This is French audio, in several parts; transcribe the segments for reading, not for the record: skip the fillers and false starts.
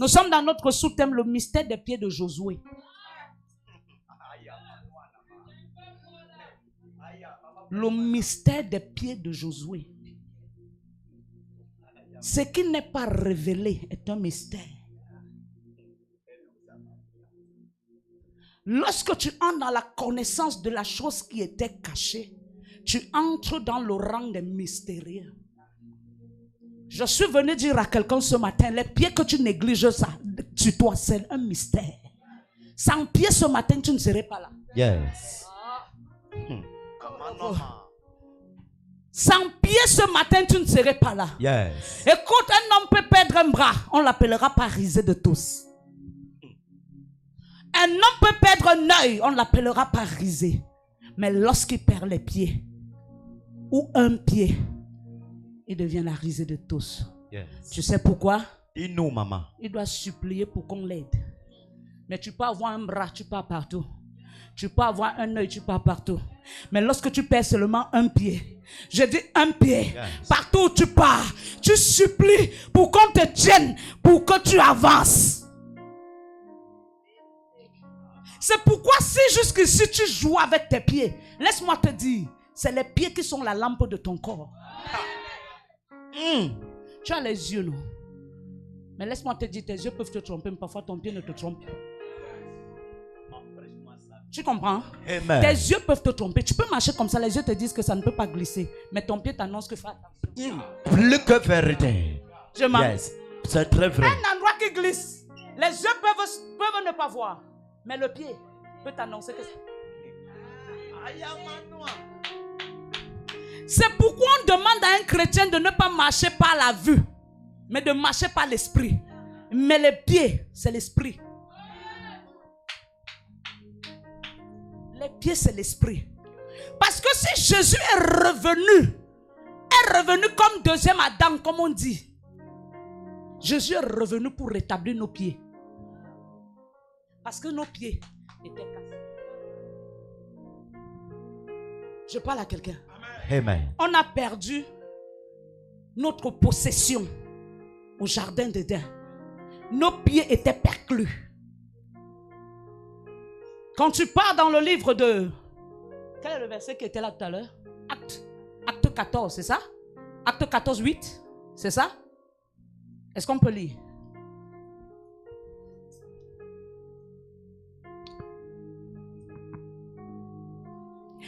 Nous sommes dans notre sous-thème, le mystère des pieds de Josué. Le mystère des pieds de Josué. Ce qui n'est pas révélé est un mystère. Lorsque tu entres dans la connaissance de la chose qui était cachée, tu entres dans le rang des mystérieux. Je suis venu dire à quelqu'un ce matin, les pieds que tu négliges ça, sur toi, c'est un mystère. Sans pieds ce matin, tu ne serais pas là. Yes. Sans pieds ce matin, tu ne serais pas là. Yes. Écoute, un homme peut perdre un bras, on l'appellera paralysé de tous. Un homme peut perdre un œil, on l'appellera paralysé. Mais lorsqu'il perd les pieds, ou un pied, il devient la risée de tous. Yes. Tu sais pourquoi? Dis-nous, maman. Il doit supplier pour qu'on l'aide. Mais tu peux avoir un bras, tu pars partout. Tu peux avoir un œil, tu pars partout. Mais lorsque tu perds seulement un pied, je dis un pied, yes. Partout où tu pars, tu supplies pour qu'on te tienne, pour que tu avances. C'est pourquoi si jusqu'ici tu joues avec tes pieds, laisse-moi te dire, c'est les pieds qui sont la lampe de ton corps. Tu as les yeux, non? Mais laisse-moi te dire, tes yeux peuvent te tromper, mais parfois ton pied ne te trompe. Tu comprends? Amen. Tes yeux peuvent te tromper. Tu peux marcher comme ça, les yeux te disent que ça ne peut pas glisser. Mais ton pied t'annonce que fais attention. Plus que vérité. Je m'en. Yes. C'est très vrai. Un endroit qui glisse. Les yeux peuvent ne pas voir. Mais le pied peut t'annoncer que c'est pourquoi on demande à un chrétien de ne pas marcher par la vue, mais de marcher par l'esprit. Mais les pieds, c'est l'esprit. Les pieds, c'est l'esprit. Parce que si Jésus est revenu comme deuxième Adam, comme on dit, Jésus est revenu pour rétablir nos pieds. Parce que nos pieds étaient cassés. Je parle à quelqu'un. Amen. On a perdu notre possession au jardin d'Éden. Nos pieds étaient perclus. Quand tu pars dans le livre de... Quel est le verset qui était là tout à l'heure? Acte 14, c'est ça? Acte 14, 8, c'est ça? Est-ce qu'on peut lire?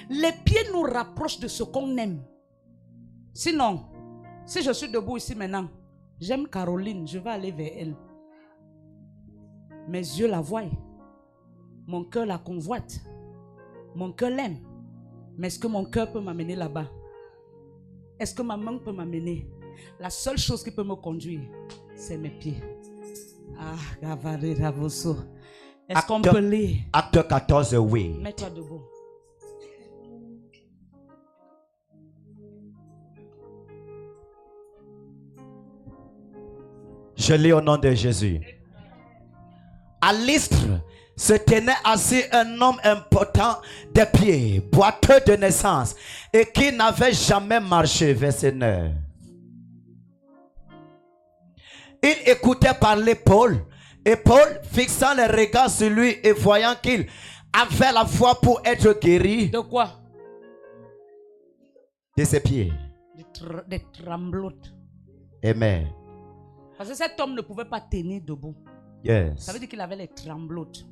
Les pieds nous rapprochent de ce qu'on aime. Sinon, si je suis debout ici maintenant, j'aime Caroline, je vais aller vers elle. Mes yeux la voient. Mon cœur la convoite. Mon cœur l'aime. Mais est-ce que mon cœur peut m'amener là-bas? Est-ce que ma main peut m'amener? La seule chose qui peut me conduire, c'est mes pieds. Ah, Gavaré Ravoso. Est-ce qu'on peut lire? Acte 14, oui. Mets-toi debout. Je lis au nom de Jésus. À Lystre se tenait assis un homme important des pieds, boiteux de naissance, et qui n'avait jamais marché. Verset 9. Il écoutait parler Paul, et Paul, fixant les regards sur lui et voyant qu'il avait la foi pour être guéri. De quoi? De ses pieds. Des tremblotes. Amen. Parce que cet homme ne pouvait pas tenir debout. Yes. Ça veut dire qu'il avait les tremblotes.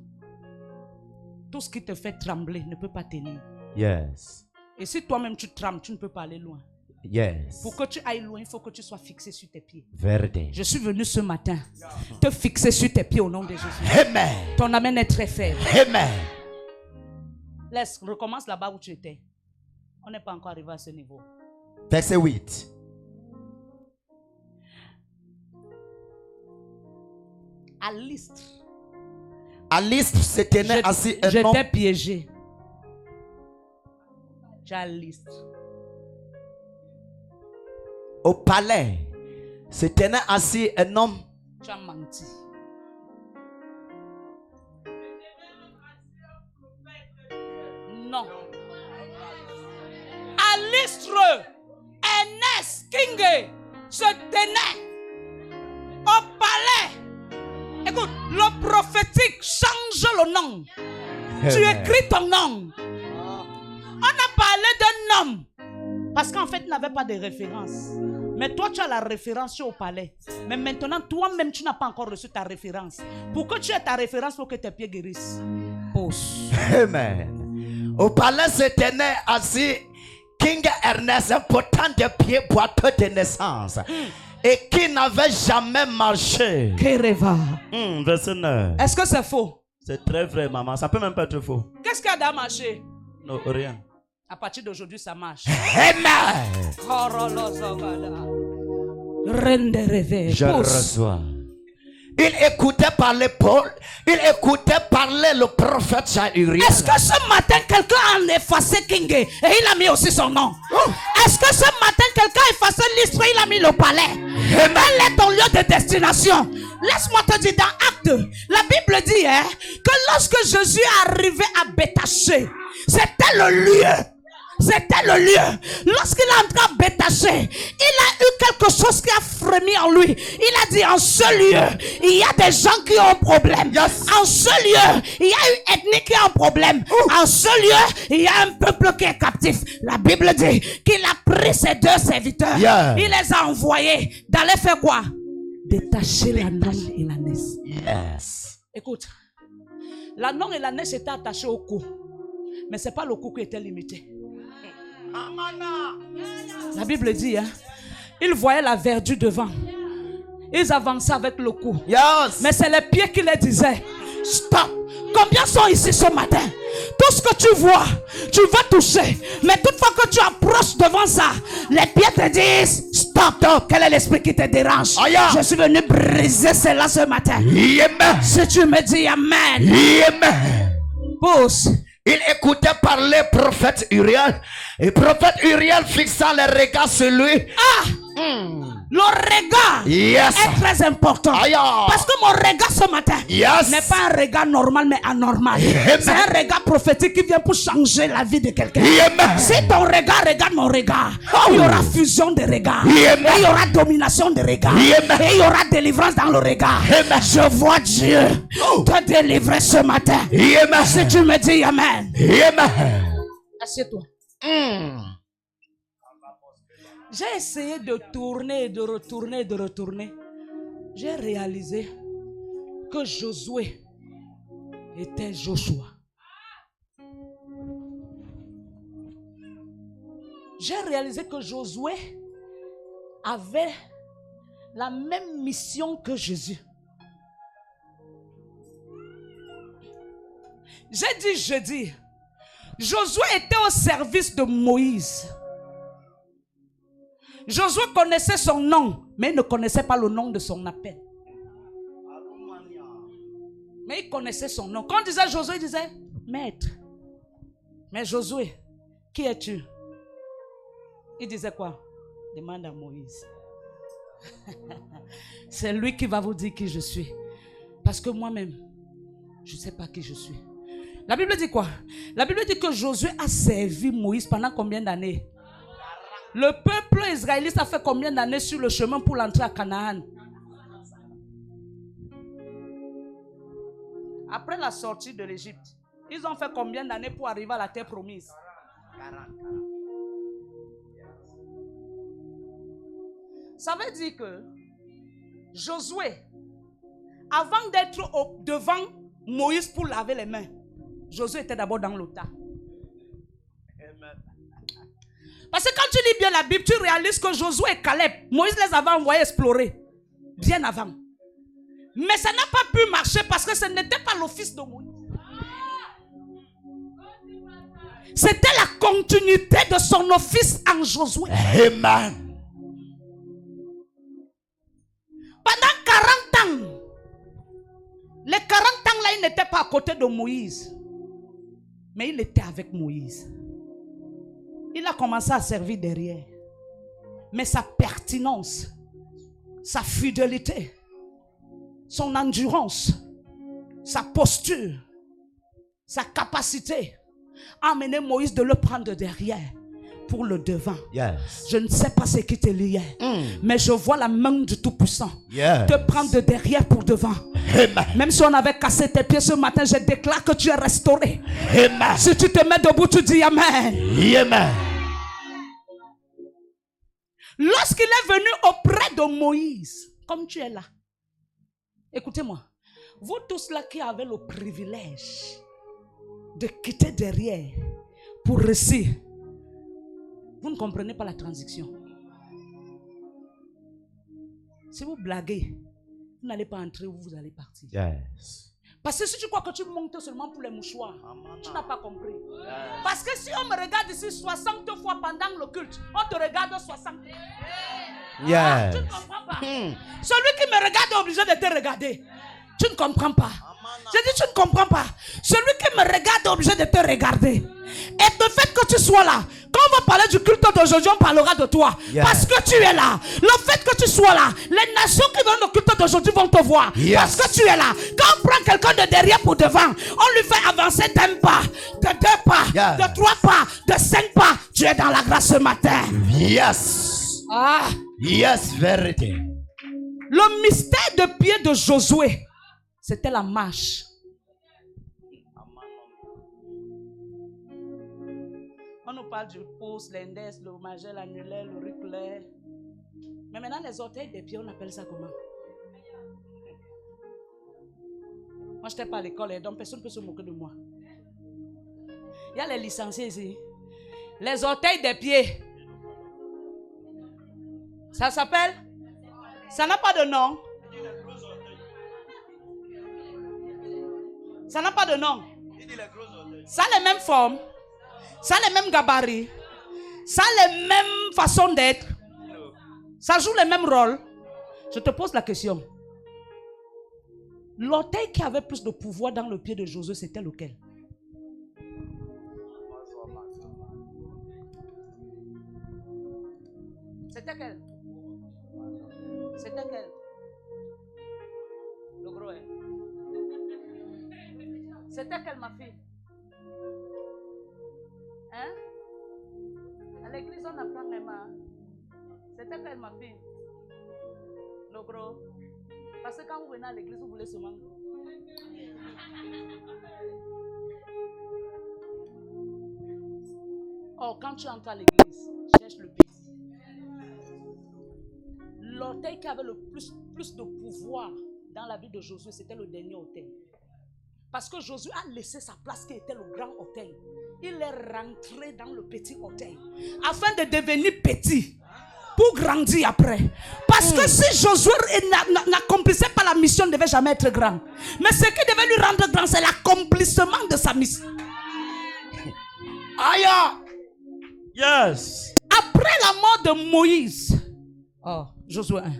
Tout ce qui te fait trembler ne peut pas tenir. Yes. Et si toi-même tu trembles, tu ne peux pas aller loin. Yes. Pour que tu ailles loin, il faut que tu sois fixé sur tes pieds. Vérité. Je suis venu ce matin te fixer sur tes pieds au nom de Jésus. Amen. Ton amen est très faible. Amen. Laisse, recommence là-bas où tu étais. On n'est pas encore arrivé à ce niveau. Verset 8. À Lystre. À Lystre se tenait assis un homme. J'étais piégé. Tu as Lystre. Au palais se tenait assis un homme. Tu as menti. Non. À Lystre, Ernest King se tenait au palais Écoute, le prophétique change le nom. Tu écris ton nom. On a parlé d'un homme. Parce qu'en fait, il n'avait pas de référence. Mais toi, tu as la référence au palais. Mais maintenant, toi-même, tu n'as pas encore reçu ta référence. Pour que tu aies ta référence, pour que tes pieds guérissent. Pause. Amen. Au palais se tenait assis King Ernest, un potent de pied boiteux de naissance. Et qui n'avait jamais marché. Kereva. Verset 9. Est-ce que c'est faux? C'est très vrai, maman. Ça peut même pas être faux. Qu'est-ce qu'il y a à marcher? Non, rien. À partir d'aujourd'hui, ça marche. Amen. Reine des réveils. Je reçois. Il écoutait parler Paul. Il écoutait parler le prophète Uriel. Est-ce que ce matin, quelqu'un a effacé King et il a mis aussi son nom? Est-ce que ce matin, quelqu'un a effacé l'histoire et il a mis le palais? Quel est ton lieu de destination? Laisse-moi te dire dans Actes, la Bible dit que lorsque Jésus est arrivé à Béthaché, c'était le lieu. C'était le lieu. Lorsqu'il est entré à Béthaché, il a eu quelque chose qui a frémi en lui. Il a dit, en ce lieu, il y a des gens qui ont un problème. Yes. En ce lieu, il y a une ethnie qui a un problème. En ce lieu, il y a un peuple qui est captif. La Bible dit qu'il a pris ses deux serviteurs. Yeah. Il les a envoyés d'aller faire quoi? Détacher la langue et la naisse. Yes. Écoute, la langue et la naisse étaient attachées au cou. Mais ce n'est pas le cou qui était limité. La Bible dit, ils voyaient la verdure devant. Ils avançaient avec le cou. Yes. Mais c'est les pieds qui les disaient, stop. Combien sont ici ce matin? Tout ce que tu vois, tu vas toucher. Mais toutefois que tu approches devant ça, les pieds te disent, stop, stop. Quel est l'esprit qui te dérange? Je suis venu briser cela ce matin. Amen. Si tu me dis amen. Amen. Pause. Il écoutait parler prophète Uriel. Et prophète Uriel fixant les regards sur lui. Le regard est très important. Parce que mon regard ce matin n'est pas un regard normal mais anormal. C'est un regard prophétique qui vient pour changer la vie de quelqu'un. Si ton regard regarde mon regard, il y aura fusion de regards. Et il y aura domination de regards. Et il y aura délivrance dans le regard. Je vois Dieu te délivrer ce matin. Si tu me dis amen. Assieds-toi. J'ai essayé de tourner, de retourner, de retourner. J'ai réalisé que Josué était Joshua. J'ai réalisé que Josué avait la même mission que Jésus. J'ai dit jeudi, Josué était au service de Moïse. Josué connaissait son nom, mais il ne connaissait pas le nom de son appel. Mais il connaissait son nom. Quand on disait Josué, il disait maître. Mais Josué, qui es-tu? Il disait quoi? Demande à Moïse. C'est lui qui va vous dire qui je suis. Parce que moi-même, je ne sais pas qui je suis. La Bible dit quoi? La Bible dit que Josué a servi Moïse pendant combien d'années? Le peuple israélite a fait combien d'années sur le chemin pour l'entrée à Canaan? Après la sortie de l'Égypte, ils ont fait combien d'années pour arriver à la terre promise? 40. Ça veut dire que Josué, avant d'être devant Moïse pour laver les mains, Josué était d'abord dans le tas. Parce que quand tu lis bien la Bible, tu réalises que Josué et Caleb, Moïse les avait envoyés explorer bien avant. Mais ça n'a pas pu marcher parce que ce n'était pas l'office de Moïse. C'était la continuité de son office en Josué. Amen. Pendant 40 ans, les 40 ans là, il n'était pas à côté de Moïse. Mais il était avec Moïse. Il a commencé à servir derrière. Mais sa pertinence, sa fidélité, son endurance, sa posture, sa capacité a amené Moïse de le prendre derrière pour le devant. Yes. Je ne sais pas ce qui te liait, mais je vois la main du Tout-Puissant te prendre de derrière pour devant. Amen. Même si on avait cassé tes pieds ce matin, je déclare que tu es restauré. Amen. Si tu te mets debout, tu dis Amen. Amen. Lorsqu'il est venu auprès de Moïse, comme tu es là, écoutez-moi, vous tous là qui avez le privilège de quitter derrière pour réussir, vous ne comprenez pas la transition. Si vous blaguez, vous n'allez pas entrer où vous allez partir. Yes. Parce que si tu crois que tu montes seulement pour les mouchoirs, tu n'as pas compris. Parce que si on me regarde ici 60 fois pendant le culte, on te regarde 60. Yes. Ah, tu ne comprends pas. Celui qui me regarde est obligé de te regarder. Tu ne comprends pas. J'ai dit tu ne comprends pas. Celui qui me regarde est obligé de te regarder. Et le fait que tu sois là, quand on va parler du culte d'aujourd'hui, on parlera de toi. Yes. Parce que tu es là. Le fait que tu sois là, les nations qui viennent au culte d'aujourd'hui vont te voir. Yes. Parce que tu es là. Quand on prend quelqu'un de derrière pour devant, on lui fait avancer d'un pas, de 2 pas, Yes. de 3 pas, de 5 pas. Tu es dans la grâce ce matin. Yes. Ah. Yes, vérité. Le mystère de pied de Josué, c'était la marche. On nous parle du pouce, l'index, le majeur, l'annulaire, l'auriculaire. Mais maintenant, les orteils des pieds, on appelle ça comment? Moi, je n'étais pas à l'école, donc personne ne peut se moquer de moi. Il y a les licenciés ici. Les orteils des pieds. Ça s'appelle? Ça n'a pas de nom. Ça n'a pas de nom. Ça a les mêmes formes. Ça a les mêmes gabarits. Ça a les mêmes façons d'être. Ça joue les mêmes rôles. Je te pose la question. L'orteil qui avait plus de pouvoir dans le pied de Josué, c'était lequel? C'était quel? C'était quel? Le gros, hein? C'était quel, ma fille? Hein? À l'église, on apprend les mains. C'était quel, ma fille? Le gros. Parce que quand vous venez à l'église, vous voulez seulement. Oh, quand tu entres à l'église, cherche le petit. L'orteil qui avait le plus de pouvoir dans la vie de Josué, c'était le dernier orteil. Parce que Josué a laissé sa place qui était le grand orteil. Il est rentré dans le petit orteil afin de devenir petit pour grandir après. Parce que si Josué n'accomplissait pas la mission, il ne devait jamais être grand. Mais ce qui devait lui rendre grand, c'est l'accomplissement de sa mission. Aïe. Yes. Après la mort de Moïse, oh, Josué 1.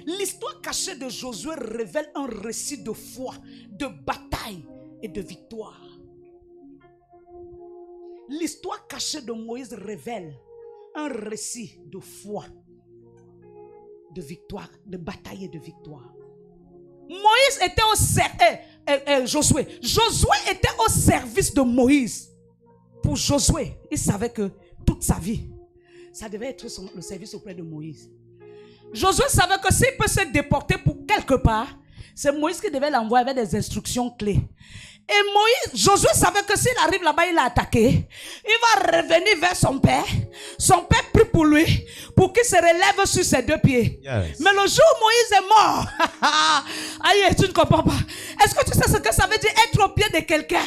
L'histoire cachée de Josué révèle un récit de foi, de bataille et de victoire. L'histoire cachée de Moïse révèle un récit de foi, de victoire, de bataille et de victoire. Moïse était au service, Josué était au service de Moïse. Pour Josué, il savait que toute sa vie, ça devait être le service auprès de Moïse. Josué savait que s'il peut se déporter pour quelque part, c'est Moïse qui devait l'envoyer avec des instructions clés. Et Josué savait que s'il arrive là-bas, il a attaqué. Il va revenir vers son père. Son père prie pour lui, pour qu'il se relève sur ses 2 pieds. Yes. Mais le jour où Moïse est mort, aïe, tu ne comprends pas. Est-ce que tu sais ce que ça veut dire être au pied de quelqu'un?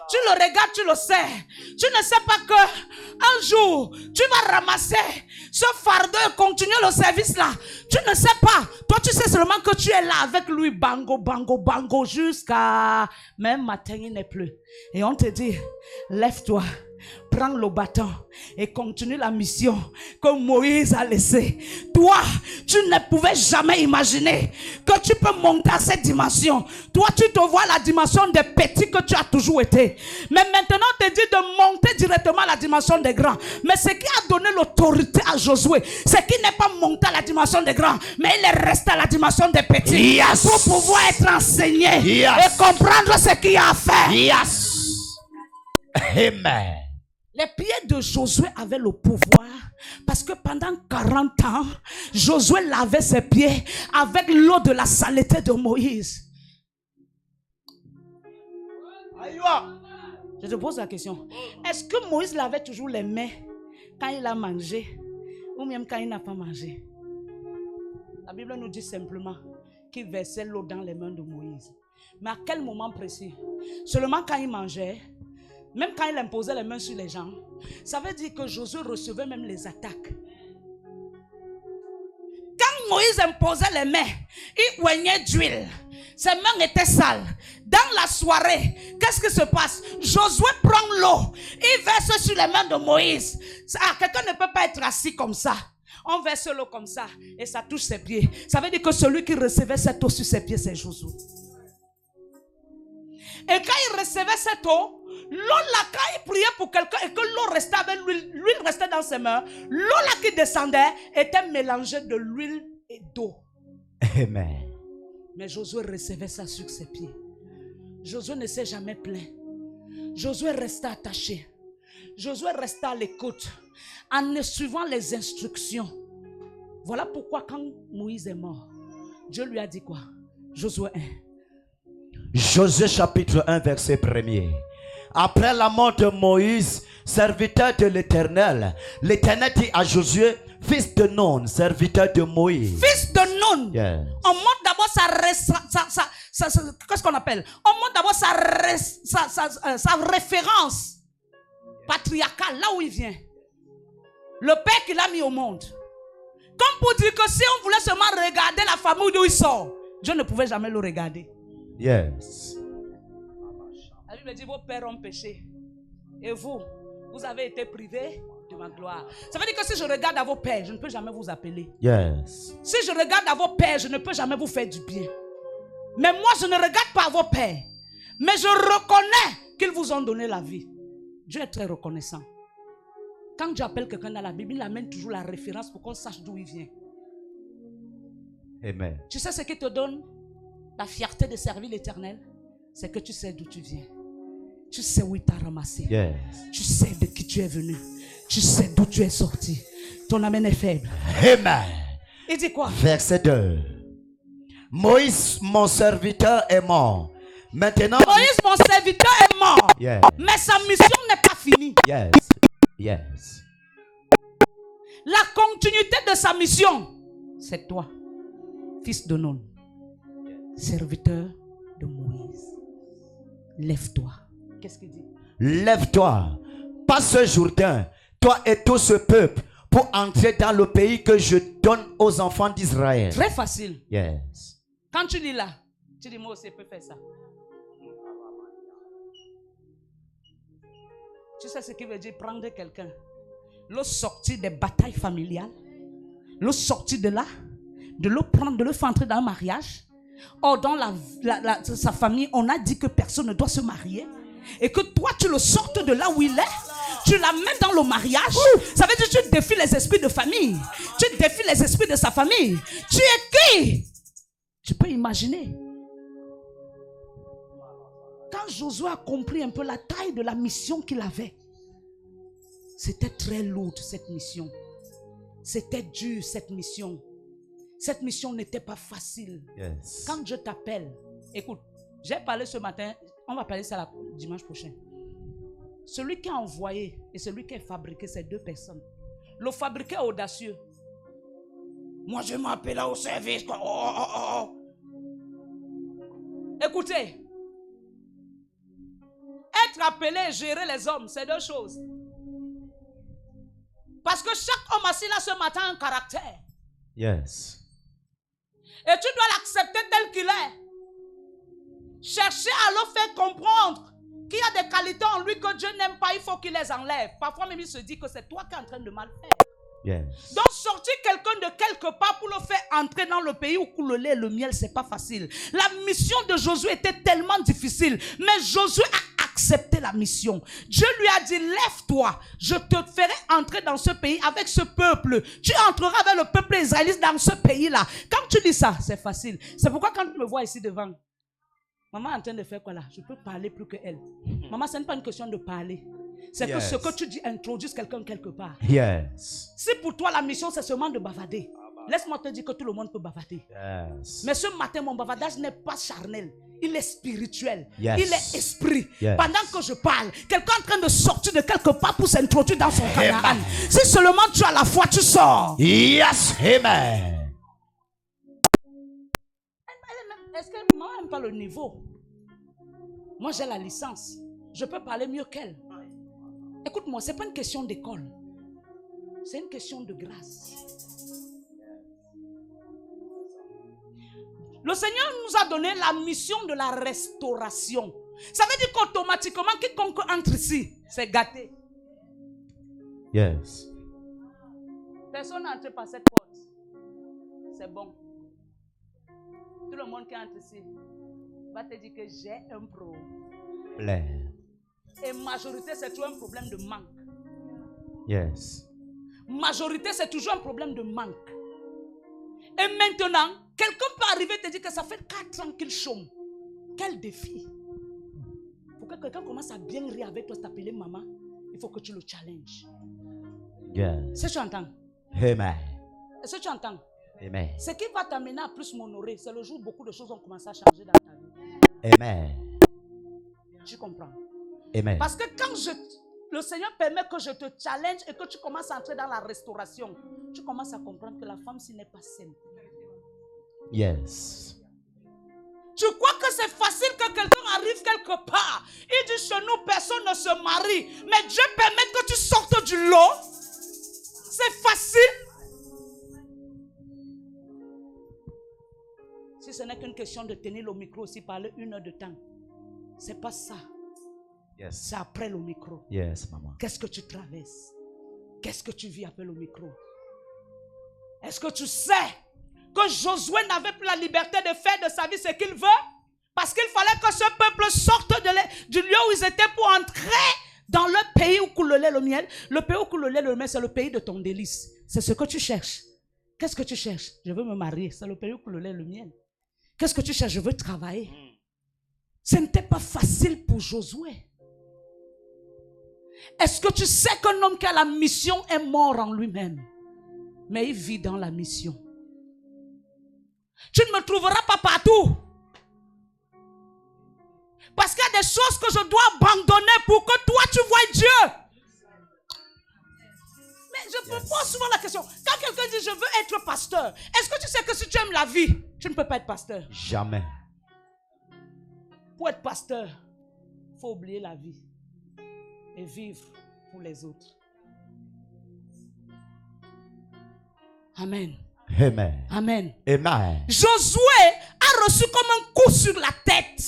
Tu le regardes, tu le sais. Tu ne sais pas que un jour, tu vas ramasser ce fardeau et continuer le service là. Tu ne sais pas. Toi, tu sais seulement que tu es là avec lui, bango, bango, bango, jusqu'à même matin, il n'est plus. Et on te dit, lève-toi, prends le bâton et continue la mission que Moïse a laissée. Toi, tu ne pouvais jamais imaginer que tu peux monter à cette dimension. Toi, tu te vois à la dimension des petits que tu as toujours été. Mais maintenant, on te dit de monter directement à la dimension des grands. Mais ce qui a donné l'autorité à Josué, c'est qu'il n'est pas monté à la dimension des grands, mais il est resté à la dimension des petits. Yes. Pour pouvoir être enseigné, yes, et comprendre ce qu'il a à faire. Yes. Amen. Les pieds de Josué avaient le pouvoir parce que pendant 40 ans, Josué lavait ses pieds avec l'eau de la saleté de Moïse. Je te pose la question. Est-ce que Moïse lavait toujours les mains quand il a mangé ou même quand il n'a pas mangé? La Bible nous dit simplement qu'il versait l'eau dans les mains de Moïse. Mais à quel moment précis? Seulement quand il mangeait. Même quand il imposait les mains sur les gens, ça veut dire que Josué recevait même les attaques. Quand Moïse imposait les mains, il oignait d'huile. Ses mains étaient sales. Dans la soirée, qu'est-ce qui se passe? Josué prend l'eau, il verse sur les mains de Moïse. Quelqu'un ne peut pas être assis comme ça. On verse l'eau comme ça et ça touche ses pieds. Ça veut dire que celui qui recevait cette eau sur ses pieds, c'est Josué. Et quand il recevait cette eau, l'eau là, quand il priait pour quelqu'un et que l'eau restait avec l'huile, l'huile restait dans ses mains, l'eau là qui descendait était mélangée de l'huile et d'eau. Amen. Mais Josué recevait ça sur ses pieds. Josué ne s'est jamais plaint. Josué restait attaché. Josué restait à l'écoute en suivant les instructions. Voilà pourquoi quand Moïse est mort, Dieu lui a dit quoi? Josué 1. Josué chapitre 1 verset 1er. Après la mort de Moïse, serviteur de l'Éternel, l'Éternel dit à Josué, fils de Nun, serviteur de Moïse. Fils de Nun. Yes. On montre d'abord qu'est-ce qu'on appelle? On montre d'abord sa référence patriarcale, là où il vient. Le père qu'il a mis au monde. Comme pour dire que si on voulait seulement regarder la famille d'où il sort, Dieu ne pouvait jamais le regarder. Yes. La Bible dit vos pères ont péché. Et vous avez été privés de ma gloire. Ça veut dire que si je regarde à vos pères, je ne peux jamais vous appeler. Yes. Si je regarde à vos pères, je ne peux jamais vous faire du bien. Mais moi, je ne regarde pas à vos pères. Mais je reconnais qu'ils vous ont donné la vie. Dieu est très reconnaissant. Quand Dieu appelle quelqu'un dans la Bible, il amène toujours la référence pour qu'on sache d'où il vient. Amen. Tu sais ce qui te donne la fierté de servir l'Éternel? C'est que tu sais d'où tu viens. Tu sais où il t'a ramassé. Yes. Tu sais de qui tu es venu. Tu sais d'où tu es sorti. Ton amen est faible. Amen. Il dit quoi? Verset 2. Moïse, mon serviteur, est mort. Maintenant, Moïse, mon serviteur, est mort. Yes. Mais sa mission n'est pas finie. Yes. Yes. La continuité de sa mission, c'est toi, fils de Nun, serviteur de Moïse. Lève-toi. Qu'est-ce qu'il dit? Lève-toi, passe ce Jourdain, toi et tout ce peuple, pour entrer dans le pays que je donne aux enfants d'Israël. Très facile. Yes. Quand tu lis là, tu dis moi aussi je peux faire ça. Tu sais ce qui veut dire prendre quelqu'un, le sortir des batailles familiales, le sortir de là, de le prendre, de le faire entrer dans un mariage. Or dans sa famille, on a dit que personne ne doit se marier. Et que toi tu le sortes de là où il est, tu l'amènes dans le mariage. Ça veut dire que tu défies les esprits de famille. Tu défies les esprits de sa famille. Tu es qui? Tu peux imaginer. Quand Josué a compris un peu la taille de la mission qu'il avait, c'était très lourd cette mission. C'était dur cette mission. Cette mission n'était pas facile. Yes. Quand Dieu t'appelle, écoute, j'ai parlé ce matin, on va parler ça dimanche prochain. Celui qui a envoyé et celui qui a fabriqué, c'est deux personnes. Le fabriqué est audacieux. Moi je m'appelle au service. Écoutez, être appelé et gérer les hommes, c'est deux choses. Parce que chaque homme assis là ce matin a un caractère. Yes. Et tu dois l'accepter tel qu'il est. Chercher à le faire comprendre qu'il y a des qualités en lui que Dieu n'aime pas, il faut qu'il les enlève. Parfois même il se dit que c'est toi qui es en train de mal faire. Yes. Donc sortir quelqu'un de quelque part pour le faire entrer dans le pays où coule le lait et le miel, c'est pas facile. La mission de Josué était tellement difficile, mais Josué a accepté la mission. Dieu lui a dit, lève-toi, je te ferai entrer dans ce pays avec ce peuple. Tu entreras avec le peuple israélite dans ce pays-là. Quand tu dis ça, c'est facile. C'est pourquoi quand tu me vois ici devant, maman est en train de faire quoi là? Je peux parler plus qu'elle. Maman, ce n'est pas une question de parler. c'est que Yes. ce que tu dis introduise quelqu'un quelque part. Yes. Si pour toi la mission c'est seulement de bavarder, laisse-moi te dire que tout le monde peut bavarder. Yes. Mais ce matin, mon bavardage n'est pas charnel. Il est spirituel. Yes. Il est esprit. Yes. Pendant que je parle, quelqu'un est en train de sortir de quelque part pour s'introduire dans son Canaan. Amen. Si seulement tu as la foi, tu sors. Yes. Amen. Est-ce que moi, elle n'aime pas le niveau? Moi, j'ai la licence. Je peux parler mieux qu'elle. Écoute-moi, ce n'est pas une question d'école. C'est une question de grâce. Le Seigneur nous a donné la mission de la restauration. Ça veut dire qu'automatiquement, quiconque entre ici, c'est gâté. Yes. Personne n'est entré par cette porte. C'est bon. Tout le monde qui entre ici va te dire que j'ai un problème. Et majorité, c'est toujours un problème de manque. Yes. Majorité, c'est toujours un problème de manque. Et maintenant, quelqu'un peut arriver et te dire que ça fait 4 ans qu'il chôme. Quel défi! Pour que quelqu'un commence à bien rire avec toi, t'appeler maman, il faut que tu le challenges. Yes. Est-ce que tu entends? Amen. Est-ce que tu entends? Amen. Ce qui va t'amener à plus m'honorer, c'est le jour où beaucoup de choses vont commencer à changer dans ta vie. Amen. Tu comprends? Amen. Parce que quand le Seigneur permet que je te challenge et que tu commences à entrer dans la restauration, tu commences à comprendre que la femme, ce n'est pas simple. Yes. Tu crois que c'est facile que quelqu'un arrive quelque part. Il dit chez nous, personne ne se marie. Mais Dieu permet que tu sortes du lot. C'est facile. Si ce n'est qu'une question de tenir le micro aussi, parler 1 heure de temps. C'est pas ça. Yes. C'est après le micro. Yes, maman. Qu'est-ce que tu traverses? Qu'est-ce que tu vis après le micro? Est-ce que tu sais que Josué n'avait plus la liberté de faire de sa vie ce qu'il veut? Parce qu'il fallait que ce peuple sorte du lieu où ils étaient pour entrer dans le pays où coule le lait et le miel. Le pays où coule le lait et le miel, c'est le pays de ton délice. C'est ce que tu cherches. Qu'est-ce que tu cherches? Je veux me marier. C'est le pays où coule le lait et le miel. Qu'est-ce que tu cherches? Je veux travailler. Ce n'était pas facile pour Josué. Est-ce que tu sais qu'un homme qui a la mission est mort en lui-même? Mais il vit dans la mission. Tu ne me trouveras pas partout. Parce qu'il y a des choses que je dois abandonner pour que toi tu vois Dieu. Mais je me pose souvent la question. Quand quelqu'un dit je veux être pasteur, est-ce que tu sais que si tu aimes la vie, tu ne peux pas être pasteur? Jamais. Pour être pasteur, il faut oublier la vie et vivre pour les autres. Amen. Amen. Amen. Amen. Josué a reçu comme un coup sur la tête.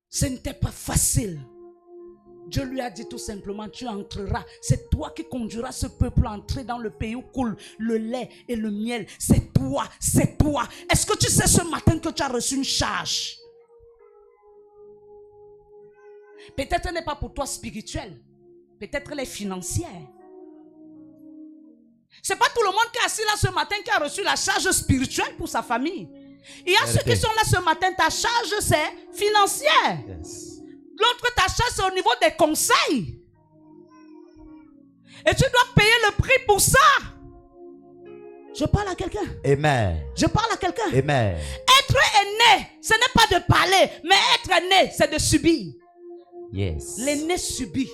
Ce n'était pas facile. Dieu lui a dit tout simplement, tu entreras. C'est toi qui conduiras ce peuple à entrer dans le pays où coule le lait et le miel. C'est toi, c'est toi. Est-ce que tu sais ce matin que tu as reçu une charge? Peut-être elle n'est pas pour toi spirituelle. Peut-être elle est financière. Ce n'est pas tout le monde qui est assis là ce matin qui a reçu la charge spirituelle pour sa famille. Il y a ceux qui sont là ce matin, ta charge c'est financière. Yes. L'autre, ta charge c'est au niveau des conseils. Et tu dois payer le prix pour ça. Je parle à quelqu'un. Amen. Je parle à quelqu'un. Amen. Être aîné, ce n'est pas de parler, mais être aîné, c'est de subir. Yes. L'aîné subit.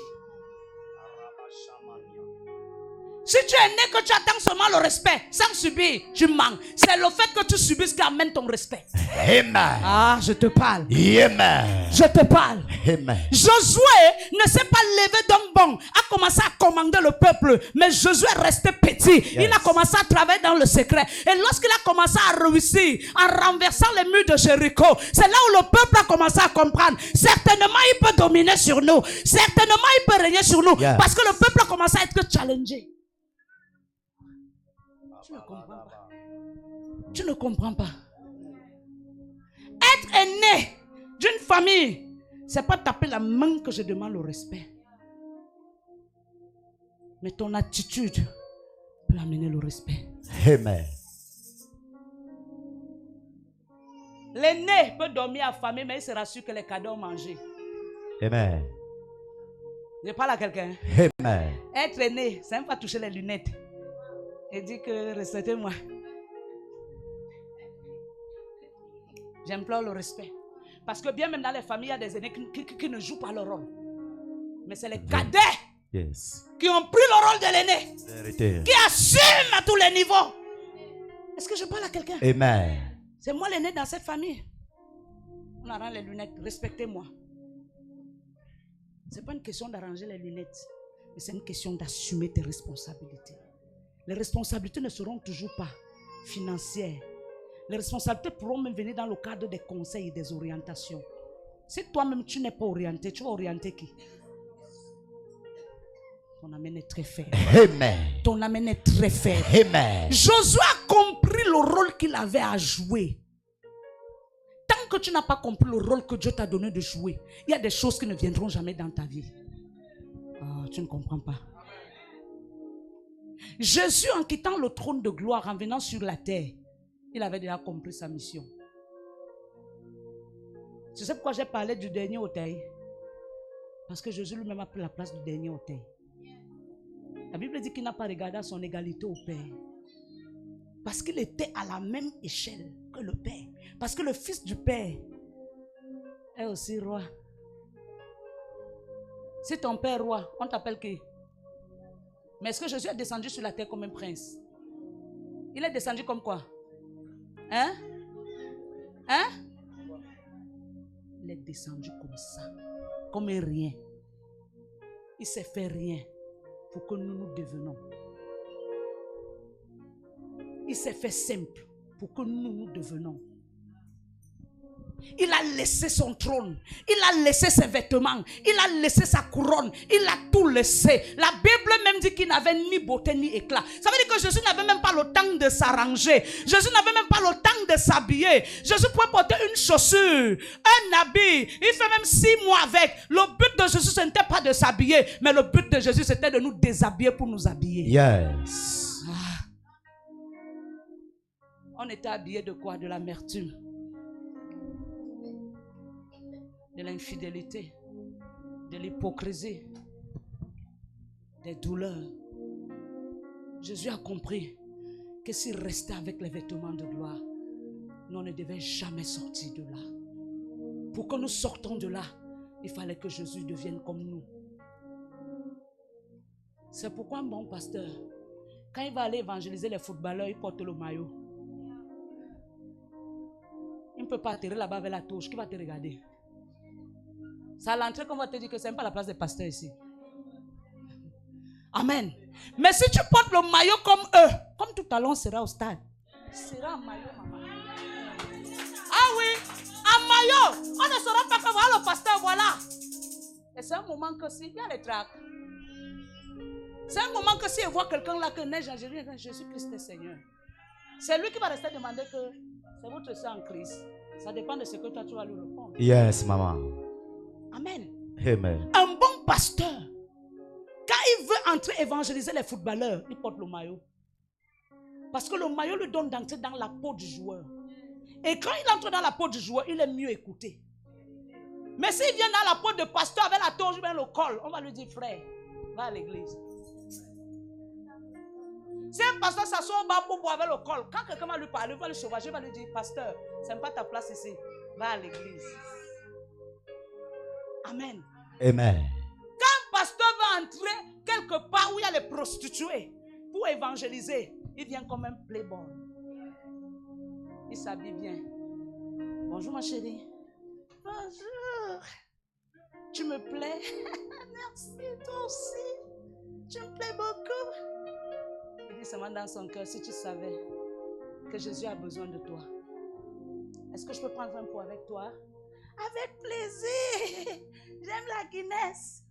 Si tu es né que tu attends seulement le respect, sans subir, tu manques. C'est le fait que tu subisses qui amène ton respect. Amen. Ah, je te parle. Amen. Je te parle. Amen. Josué ne s'est pas levé d'un bond, a commencé à commander le peuple. Mais Josué est resté petit. Yes. Il a commencé à travailler dans le secret. Et lorsqu'il a commencé à réussir en renversant les murs de Jéricho, c'est là où le peuple a commencé à comprendre. Certainement, il peut dominer sur nous. Certainement, il peut régner sur nous. Yes. Parce que le peuple a commencé à être challengé. Tu ne comprends pas. Tu ne comprends pas. Être aîné d'une famille, c'est pas taper la main que je demande le respect. Mais ton attitude peut amener le respect. Amen. L'aîné peut dormir affamé, mais il sera sûr que les cadeaux ont mangé. Amen. Je parle à quelqu'un. Amen. Être aîné, c'est même pas toucher les lunettes. Et dit que respectez-moi. J'implore le respect. Parce que bien même dans les familles, il y a des aînés qui ne jouent pas leur rôle. Mais c'est les cadets qui ont pris le rôle de l'aîné. Qui assument à tous les niveaux. Est-ce que je parle à quelqu'un? Amen. C'est moi l'aîné dans cette famille. On arrange les lunettes. Respectez-moi. Ce n'est pas une question d'arranger les lunettes. Mais c'est une question d'assumer tes responsabilités. Les responsabilités ne seront toujours pas financières. Les responsabilités pourront même venir dans le cadre des conseils et des orientations. Si toi-même tu n'es pas orienté, tu vas orienter qui? Ton amène est très faible. Amen. Ton amène est très faible. Amen. Josué a compris le rôle qu'il avait à jouer. Tant que tu n'as pas compris le rôle que Dieu t'a donné de jouer, il y a des choses qui ne viendront jamais dans ta vie. Oh, tu ne comprends pas. Jésus, en quittant le trône de gloire, en venant sur la terre, il avait déjà compris sa mission. Tu sais pourquoi j'ai parlé du dernier auteuil? Parce que Jésus lui-même a pris la place du dernier auteuil. La Bible dit qu'il n'a pas regardé à son égalité au Père. Parce qu'il était à la même échelle que le Père. Parce que le Fils du Père est aussi roi. Si ton Père est roi, on t'appelle qui? Mais est-ce que Jésus est descendu sur la terre comme un prince? Il est descendu comme quoi? Hein? Hein? Il est descendu comme ça. Comme un rien. Il s'est fait rien pour que nous nous devenions. Il s'est fait simple pour que nous nous devenions. Il a laissé son trône. Il a laissé ses vêtements. Il a laissé sa couronne. Il a tout laissé. La Bible même dit qu'il n'avait ni beauté ni éclat. Ça veut dire que Jésus n'avait même pas le temps de s'arranger. Jésus n'avait même pas le temps de s'habiller. Jésus pouvait porter une chaussure, un habit. Il fait même 6 mois avec. Le but de Jésus, ce n'était pas de s'habiller. Mais le but de Jésus, c'était de nous déshabiller pour nous habiller. Yes. On était habillés de quoi? De l'amertume. De l'infidélité, de l'hypocrisie, des douleurs. Jésus a compris que s'il restait avec les vêtements de gloire, nous ne devions jamais sortir de là. Pour que nous sortons de là, il fallait que Jésus devienne comme nous. C'est pourquoi un bon pasteur, quand il va aller évangéliser les footballeurs, il porte le maillot. Il ne peut pas atterrir là-bas avec la touche. Qui va te regarder? C'est à l'entrée qu'on va te dire que ce n'est pas la place des pasteurs ici. Amen. Mais si tu portes le maillot comme eux, comme tout à l'heure on sera au stade, sera un maillot, maman. Ah oui, un maillot. On ne saura pas que voilà le pasteur, voilà. Et c'est un moment que si, il y a les tracts. C'est un moment que si il voit quelqu'un là que neige en Jésus-Christ est Seigneur. C'est lui qui va rester demander que c'est votre sang en Christ. Ça dépend de ce que toi tu vas lui répondre. Yes, maman. Amen. Amen. Un bon pasteur, quand il veut entrer évangéliser les footballeurs, il porte le maillot. Parce que le maillot lui donne d'entrer dans la peau du joueur. Et quand il entre dans la peau du joueur, il est mieux écouté. Mais s'il vient dans la peau de pasteur avec la toge, bien le col, on va lui dire, frère, va à l'église. Si un pasteur s'assoit au bas pour avec le col, quand quelqu'un va lui parler, il va le sauvager, il va lui dire, pasteur, ce n'est pas ta place ici, va à l'église. Amen. Amen. Quand un pasteur va entrer quelque part où il y a les prostituées pour évangéliser, il vient comme un playboy. Il s'habille bien. Bonjour ma chérie. Bonjour. Tu me plais? Merci, toi aussi. Tu me plais beaucoup. Il dit seulement dans son cœur, si tu savais que Jésus a besoin de toi, est-ce que je peux prendre un pot avec toi? Avec plaisir. J'aime la Guinness.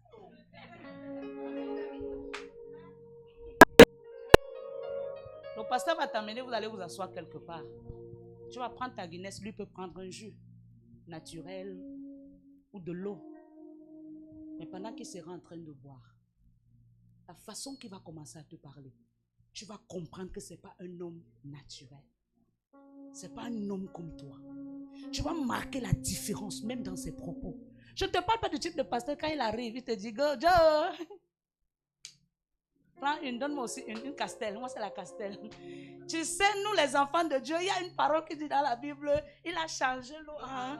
Le pasteur va t'amener, vous allez vous asseoir quelque part. Tu vas prendre ta Guinness, lui peut prendre un jus naturel ou de l'eau. Mais pendant qu'il sera en train de boire, la façon qu'il va commencer à te parler, tu vas comprendre que ce n'est pas un homme naturel. Ce n'est pas un homme comme toi. Tu vas marquer la différence même dans ses propos. Je ne te parle pas du type de pasteur, quand il arrive, il te dit, go, Joe. Prends une, donne-moi aussi une Castel. Moi, c'est la Castel. Tu sais, nous, les enfants de Dieu, il y a une parole qui dit dans la Bible, il a changé l'eau. Hein?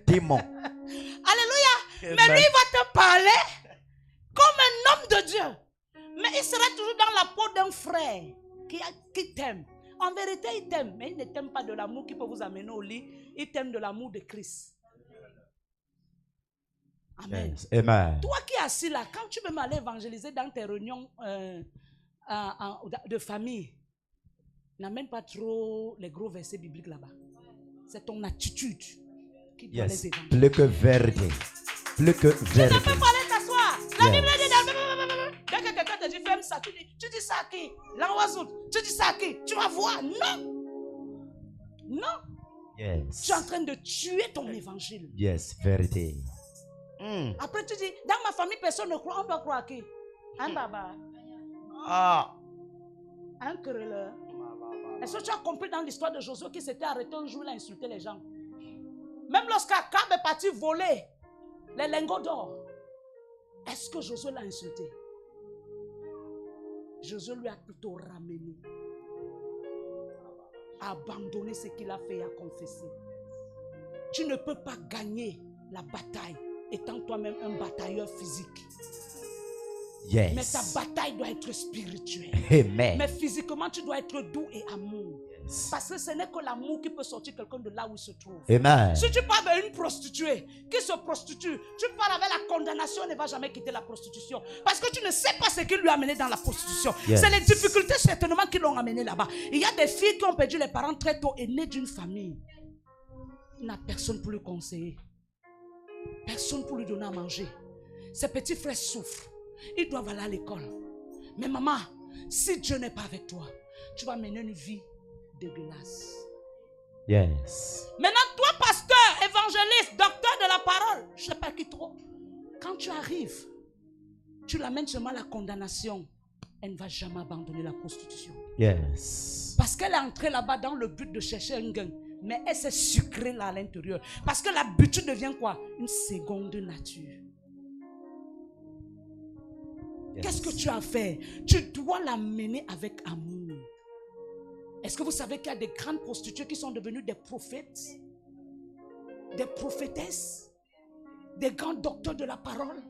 Démon. Alléluia. Mais lui, il va te parler comme un homme de Dieu. Mais il sera toujours dans la peau d'un frère qui t'aime. En vérité, il t'aime. Mais il ne t'aime pas de l'amour qui peut vous amener au lit. Il t'aime de l'amour de Christ. Amen. Yes. Amen. Toi qui es assis là, quand tu veux m'aller évangéliser dans tes réunions de famille, n'amène pas trop les gros versets bibliques là-bas. C'est ton attitude qui doit les évangéliser. Plus que vérité. Plus que vérité. Tu ne peux pas aller t'asseoir. La Bible dit, dès que quelqu'un te dit ferme ça, tu dis ça à qui? L'envoisoute. Tu dis ça à qui? Tu vas voir. Non. Non. Yes. Tu es en train de tuer ton évangile. Yes, vérité. Après tu dis, dans ma famille, personne ne croit. On doit croire à qui? Un baba. Un querelleur. Est-ce que tu as compris dans l'histoire de Josué qui s'était arrêté un jour, il a insulté les gens? Même lorsqu'Akab est parti voler les lingots d'or, est-ce que Josué l'a insulté? Josué lui a plutôt ramené, a abandonné ce qu'il a fait et a confessé. Tu ne peux pas gagner la bataille étant toi-même un batailleur physique. Yes. Mais ta bataille doit être spirituelle. Amen. Mais physiquement, tu dois être doux et amour. Yes. Parce que ce n'est que l'amour qui peut sortir quelqu'un de là où il se trouve. Amen. Si tu parles d'une prostituée qui se prostitue, tu parles avec la condamnation, elle ne va jamais quitter la prostitution. Parce que tu ne sais pas ce qui lui a amené dans la prostitution. Yes. C'est les difficultés certainement qui l'ont amené là-bas. Il y a des filles qui ont perdu les parents très tôt et nées d'une famille. Il n'a personne pour lui conseiller. Personne pour lui donner à manger. Ses petits frères souffrent. Ils doivent aller à l'école. Mais maman, si Dieu n'est pas avec toi, tu vas mener une vie dégueulasse. Yes. Maintenant, toi, pasteur, évangéliste, docteur de la parole, je ne sais pas qui trop. Quand tu arrives, tu l'amènes seulement à la condamnation. Elle ne va jamais abandonner la prostitution. Yes. Parce qu'elle est entrée là-bas dans le but de chercher un gain. Mais elle s'est sucrée là à l'intérieur. Parce que l'habitude devient quoi? Une seconde nature. Yes. Qu'est-ce que tu as fait? Tu dois l'amener avec amour. Est-ce que vous savez qu'il y a des grandes prostituées qui sont devenues des prophètes? Des prophétesses? Des grands docteurs de la parole?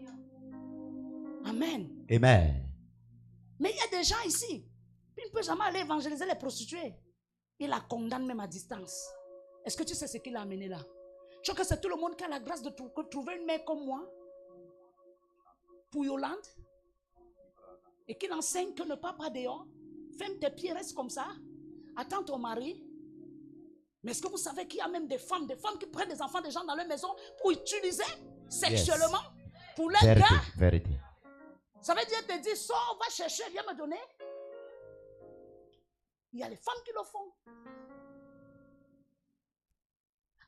Amen. Amen. Mais il y a des gens ici, ils ne peuvent jamais aller évangéliser les prostituées. Ils la condamnent même à distance. Est-ce que tu sais ce qu'il a amené là? Je crois que c'est tout le monde qui a la grâce de trouver une mère comme moi, pour Yolande, et qu'il enseigne que ne pas dehors. Ferme tes pieds, reste comme ça. Attends ton mari. Mais est-ce que vous savez qu'il y a même des femmes qui prennent des enfants des gens dans leur maison pour utiliser sexuellement, pour leur gain? Vérité. Ça veut dire, te dire, sors, va chercher, viens me donner. Il y a les femmes qui le font.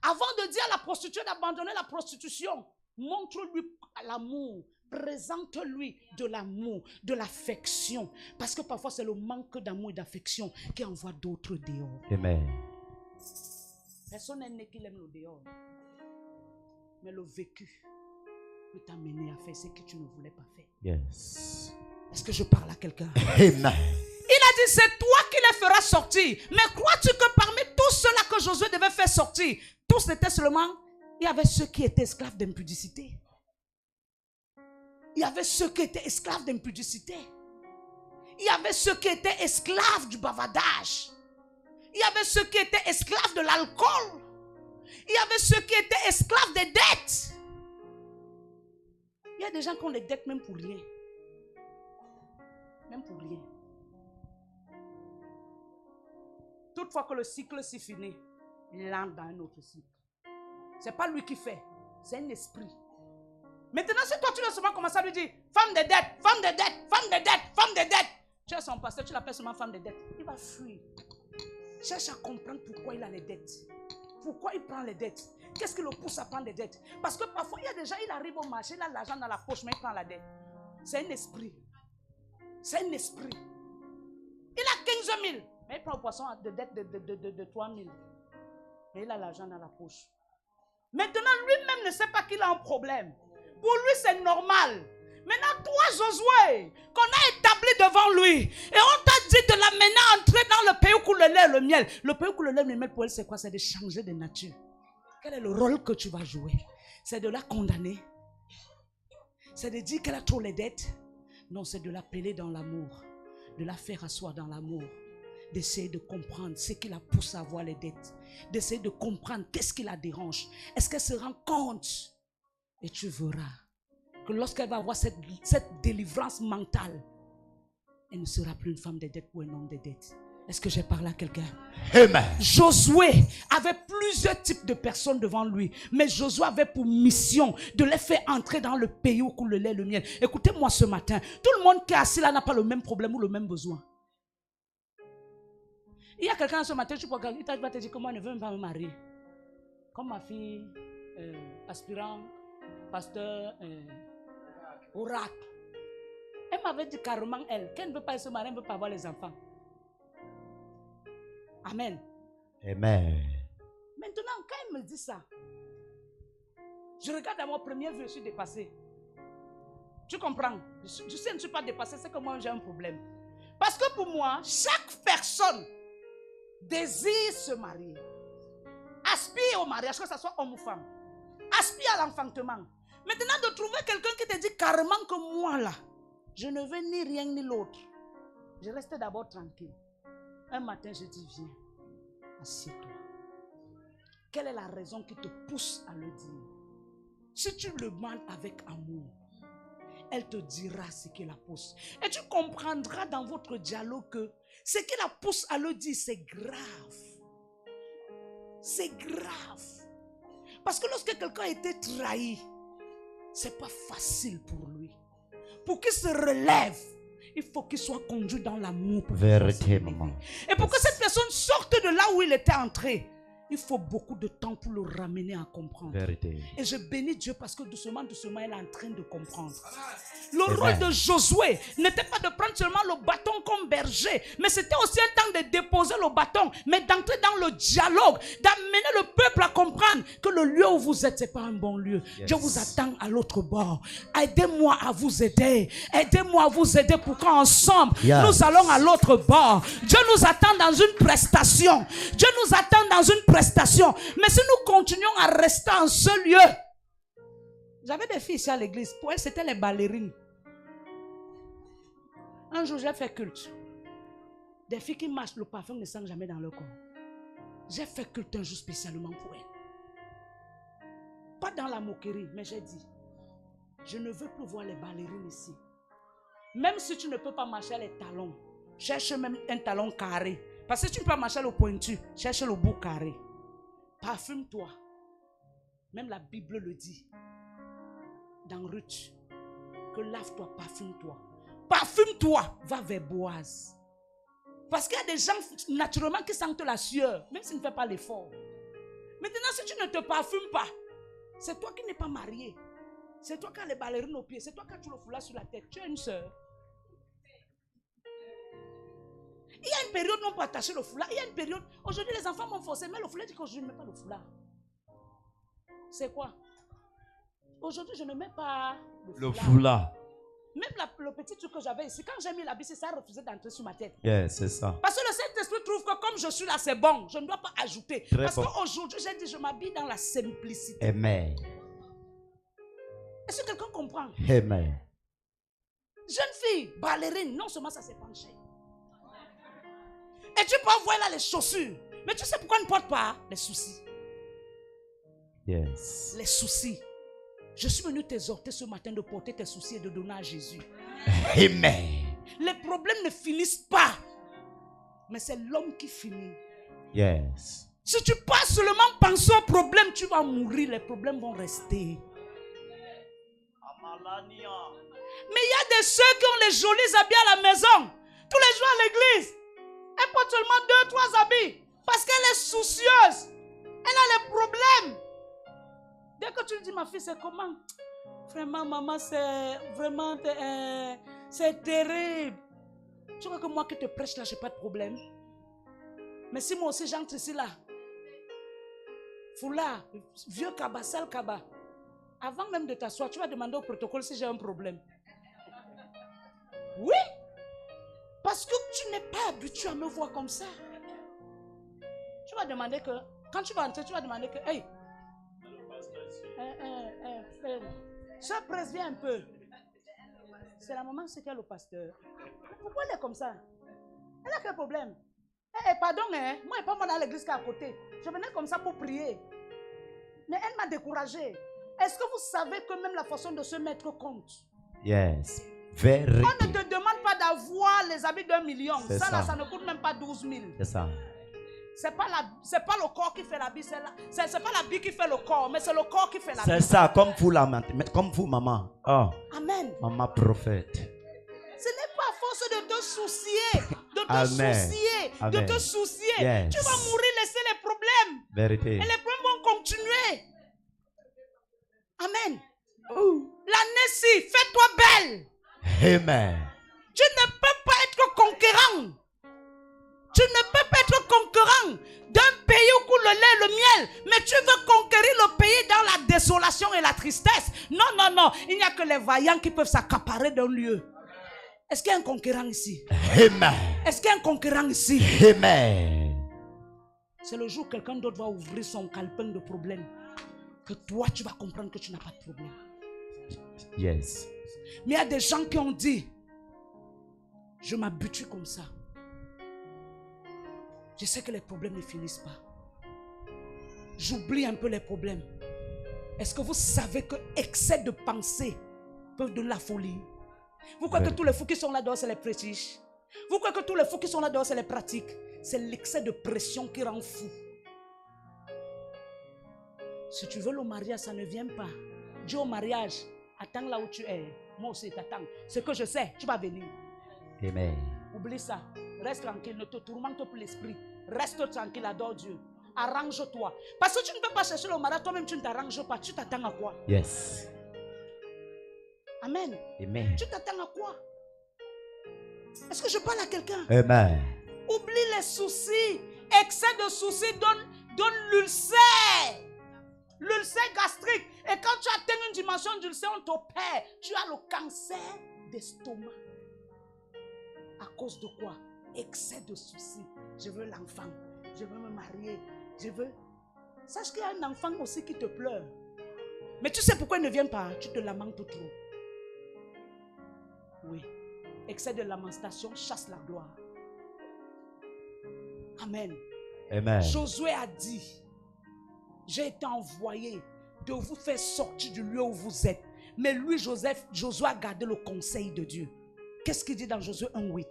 Avant de dire à la prostituée d'abandonner la prostitution, montre-lui l'amour. Présente-lui de l'amour, de l'affection. Parce que parfois c'est le manque d'amour et d'affection qui envoie d'autres dehors. Amen. Personne n'est né qui aime le dehors. Mais le vécu peut t'amener à faire ce que tu ne voulais pas faire. Yes. Est-ce que je parle à quelqu'un? Amen. Il a dit, c'est toi qui les feras sortir. Mais crois-tu que parmi tous ceux-là que Josué devait faire sortir, tous étaient seulement, il y avait ceux qui étaient esclaves d'impudicité. Il y avait ceux qui étaient esclaves d'impudicité. Il y avait ceux qui étaient esclaves du bavardage. Il y avait ceux qui étaient esclaves de l'alcool. Il y avait ceux qui étaient esclaves des dettes. Il y a des gens qui ont les dettes même pour rien. Même pour rien. Toutefois que le cycle s'y finit, il entre dans un autre cycle. Ce n'est pas lui qui fait, c'est un esprit. Maintenant, si toi tu veux seulement commencer à lui dire femme de dette, femme de dette, femme de dette, femme de dette, tu es son pasteur, tu l'appelles seulement femme de dette, il va fuir. Cherche à comprendre pourquoi il a les dettes. Pourquoi il prend les dettes. Qu'est-ce qui le pousse à prendre les dettes? Parce que parfois, il y a des gens, il arrive au marché, il a l'argent dans la poche, mais il prend la dette. C'est un esprit. C'est un esprit. Il a 15 000, mais il prend au poisson de dette de 3 000. Mais il a l'argent dans la poche. Maintenant, lui-même ne sait pas qu'il a un problème. Pour lui, c'est normal. Maintenant, toi, Josué, qu'on a établi devant lui, et on t'a dit de l'amener à entrer dans le pays où coule le lait et le miel. Le pays où coule le lait et le miel, pour elle, c'est quoi? C'est de changer de nature. Quel est le rôle que tu vas jouer? C'est de la condamner? C'est de dire qu'elle a trop les dettes? Non, c'est de l'appeler dans l'amour, de la faire asseoir dans l'amour, d'essayer de comprendre ce qui la pousse à avoir les dettes, d'essayer de comprendre qu'est-ce qui la dérange. Est-ce qu'elle se rend compte? Et tu verras que lorsqu'elle va avoir cette délivrance mentale, elle ne sera plus une femme de dette ou un homme de dette. Est-ce que j'ai parlé à quelqu'un? Amen. Josué avait plusieurs types de personnes devant lui, mais Josué avait pour mission de les faire entrer dans le pays où coule le lait et le miel. Écoutez-moi ce matin, tout le monde qui est assis là n'a pas le même problème ou le même besoin. Il y a quelqu'un ce matin, tu peux regarder, il va te dire que moi je ne veux même pas me marier. Comme ma fille, aspirant, pasteur, oracle. Elle m'avait dit carrément, qu'elle ne veut pas se marier, elle ne veut pas avoir les enfants. Amen. Amen. Maintenant, quand elle me dit ça, je regarde à mon premier vue, je suis dépassée. Tu comprends? Je sais que je ne suis pas dépassée, c'est que moi j'ai un problème. Parce que pour moi, chaque personne désire se marier. Aspire au mariage, que ce soit homme ou femme. Aspire à l'enfantement. Maintenant, de trouver quelqu'un qui te dit carrément que moi là, je ne veux ni rien ni l'autre. Je reste d'abord tranquille. Un matin, je dis, viens, assieds-toi. Quelle est la raison qui te pousse à le dire? Si tu le demandes avec amour, elle te dira ce qui la pousse. Et tu comprendras dans votre dialogue que ce qui la pousse à le dire, c'est grave. C'est grave. Parce que lorsque quelqu'un a été trahi, c'est pas facile pour lui. Pour qu'il se relève, il faut qu'il soit conduit dans l'amour. Vérité, maman. Et pour que cette personne sorte de là où il était entré, il faut beaucoup de temps pour le ramener à comprendre. Vérité. Et je bénis Dieu parce que doucement, doucement, il est en train de comprendre. Le rôle de Josué n'était pas de prendre seulement le bâton comme berger, mais c'était aussi un temps de déposer le bâton, mais d'entrer dans le dialogue, d'amener le peuple à comprendre que le lieu où vous êtes, ce n'est pas un bon lieu. Yes. Dieu vous attend à l'autre bord. Aidez-moi à vous aider. Aidez-moi à vous aider pour qu'ensemble, nous allons à l'autre bord. Dieu nous attend dans une prestation. Dieu nous attend dans une prestation. Mais si nous continuons à rester en ce lieu, j'avais des filles ici à l'église. Pour elles, c'était les ballerines. Un jour, j'ai fait culte. Des filles qui marchent, le parfum ne sent jamais dans leur corps. J'ai fait culte un jour spécialement pour elles. Pas dans la moquerie, mais j'ai dit, je ne veux plus voir les ballerines ici. Même si tu ne peux pas marcher les talons, cherche même un talon carré. Parce que si tu ne peux pas marcher le pointu, cherche le bout carré. Parfume-toi. Même la Bible le dit. Dans Ruth, que lave-toi, parfume-toi. Parfume-toi, va vers Boaz. Parce qu'il y a des gens naturellement qui sentent la sueur, même s'ils ne font pas l'effort. Maintenant, si tu ne te parfumes pas, c'est toi qui n'es pas marié. C'est toi qui as les ballerines aux pieds. C'est toi qui as tout le foulard sur la tête. Tu as une soeur. Il y a une période où on peut attacher le foulard. Il y a une période. Aujourd'hui, les enfants m'ont forcé. Mais le foulard dit que je ne mets pas le foulard. C'est quoi? Aujourd'hui, je ne mets pas le foulard. Même le petit truc que j'avais ici, quand j'ai mis l'habit, ça a refusé d'entrer sur ma tête. C'est ça. Parce que le Saint-Esprit trouve que comme je suis là, c'est bon. Je ne dois pas ajouter. Parce qu'aujourd'hui, j'ai dit, je m'habille dans la simplicité. Amen. Est-ce que quelqu'un comprend? Amen. Jeune fille, ballerine, non seulement ça s'est penché. Et tu peux voir là les chaussures. Mais tu sais pourquoi on ne porte pas les soucis? Yes. Les soucis. Je suis venu t'exhorter ce matin de porter tes soucis et de donner à Jésus. Amen. Les problèmes ne finissent pas. Mais c'est l'homme qui finit. Yes. Si tu passes seulement penser aux problèmes, tu vas mourir. Les problèmes vont rester. Mais il y a des soeurs qui ont les jolis habits à la maison. Tous les jours à l'église. Elle porte seulement 2-3 habits. Parce qu'elle est soucieuse. Elle a les problèmes. Dès que tu lui dis, ma fille, c'est comment? Vraiment, maman, c'est vraiment, c'est terrible. Tu crois que moi qui te prêche là, je n'ai pas de problème? Mais si moi aussi j'entre ici là, foulard, vieux cabas, sale cabas. Avant même de t'asseoir, tu vas demander au protocole si j'ai un problème. Oui, parce que tu n'es pas habitué à me voir comme ça. Tu vas demander que, quand tu vas entrer, tu vas demander que, hey, sois presse, viens un peu. C'est la maman, c'est qu'elle le pasteur. Pourquoi elle est comme ça? Elle a quel problème? Pardon, hein? Moi, et pas moi dans l'église qui est à côté. Je venais comme ça pour prier. Mais elle m'a découragé. Est-ce que vous savez que même la façon de se mettre compte? Yes. Vérité. On ne te demande pas d'avoir les habits d'1 million. Ça, là, ça ne coûte même pas 12 000. C'est ça. C'est pas le corps qui fait l'habit, c'est pas l'habit qui fait le corps, mais c'est le corps qui fait l'habit. C'est ça, comme vous, comme vous, maman. Oh. Amen. Maman prophète. Ce n'est pas à force de te soucier, Amen. de te soucier. Yes. Tu vas mourir, laisser les problèmes. Vérité. Et les problèmes vont continuer. Amen. L'année-ci, fais-toi belle. Amen. Tu ne peux pas être conquérant. Tu ne peux pas être conquérant d'un pays où coule le lait et le miel, mais tu veux conquérir le pays dans la désolation et la tristesse. Non, non, non. Il n'y a que les vaillants qui peuvent s'accaparer d'un lieu. Est-ce qu'il y a un conquérant ici? Amen. Est-ce qu'il y a un conquérant ici? Amen. C'est le jour où quelqu'un d'autre va ouvrir son calepin de problème que toi, tu vas comprendre que tu n'as pas de problème. Yes. Mais il y a des gens qui ont dit, je m'habitue comme ça. Je sais que les problèmes ne finissent pas. J'oublie un peu les problèmes. Est-ce que vous savez que excès de pensée peut donner la folie? Vous croyez que tous les fous qui sont là dehors, c'est les prestiges? Vous croyez que tous les fous qui sont là dehors, c'est les pratiques? C'est l'excès de pression qui rend fou. Si tu veux le mariage, ça ne vient pas. Dis au mariage, attends là où tu es. Moi aussi, t'attends. Ce que je sais, tu vas venir. Amen. Oublie ça. Reste tranquille, ne te tourmente plus l'esprit. Reste tranquille, adore Dieu. Arrange-toi. Parce que tu ne peux pas chercher le mariage, toi-même tu ne t'arranges pas. Tu t'attends à quoi? Yes. Amen. Amen. Tu t'attends à quoi? Est-ce que je parle à quelqu'un? Amen. Oublie les soucis. Excès de soucis donne l'ulcère. L'ulcère gastrique. Et quand tu atteins une dimension d'ulcère, on t'opère. Tu as le cancer d'estomac. À cause de quoi? Excès de soucis. Je veux l'enfant. Je veux me marier. Je veux... Sache qu'il y a un enfant aussi qui te pleure. Mais tu sais pourquoi il ne vient pas? Tu te lamentes trop. Oui. Excès de lamentation chasse la gloire. Amen. Amen. Josué a dit, j'ai été envoyé de vous faire sortir du lieu où vous êtes. Mais lui, Josué a gardé le conseil de Dieu. Qu'est-ce qu'il dit dans Josué 1:8?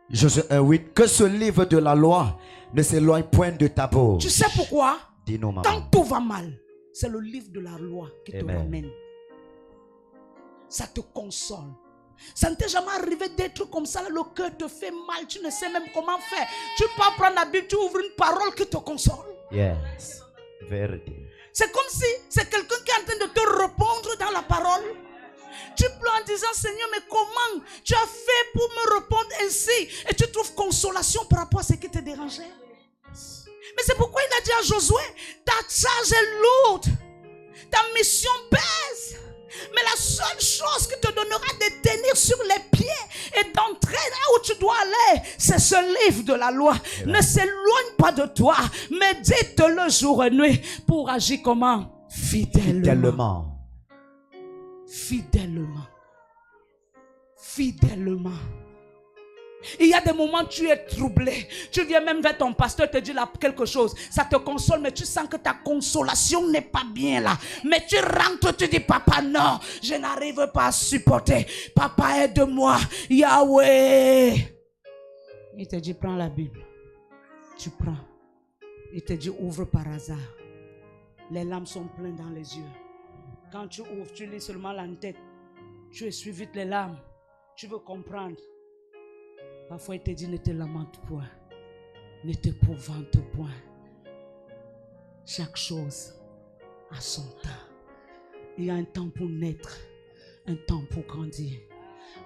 Josué 1:8. Que ce livre de la loi ne s'éloigne point de ta bouche. Tu sais pourquoi? Dis-nous, maman. Quand tout va mal, c'est le livre de la loi qui te ramène. Ça te console. Ça ne t'est jamais arrivé d'être comme ça, le cœur te fait mal, tu ne sais même comment faire. Tu peux prendre la Bible, tu ouvres une parole qui te console. Yes. Vérité. C'est comme si c'est quelqu'un qui est en train de te répondre dans la parole. Tu pleures en disant, Seigneur, mais comment tu as fait pour me répondre ainsi? Et tu trouves consolation par rapport à ce qui te dérangeait. Mais c'est pourquoi il a dit à Josué, ta charge est lourde, ta mission pèse. Mais la seule chose qui te donnera de tenir sur les pieds et d'entrer là où tu dois aller, c'est ce livre de la loi. Ne s'éloigne pas de toi, mais dites-le jour et nuit pour agir comment? Fidèlement. Fidèlement. Fidèlement. Il y a des moments où tu es troublé. Tu viens même vers ton pasteur te dire là quelque chose. Ça te console, mais tu sens que ta consolation n'est pas bien là. Mais tu rentres, tu dis, papa, non, je n'arrive pas à supporter. Papa, aide-moi. Yahweh. Il te dit, prends la Bible. Tu prends. Il te dit, ouvre par hasard. Les larmes sont pleines dans les yeux. Quand tu ouvres, tu lis seulement l'entête. Tu essuies vite les larmes. Tu veux comprendre. Parfois, il te dit, ne te lamente point. Ne t'épouvante point. Chaque chose a son temps. Il y a un temps pour naître. Un temps pour grandir.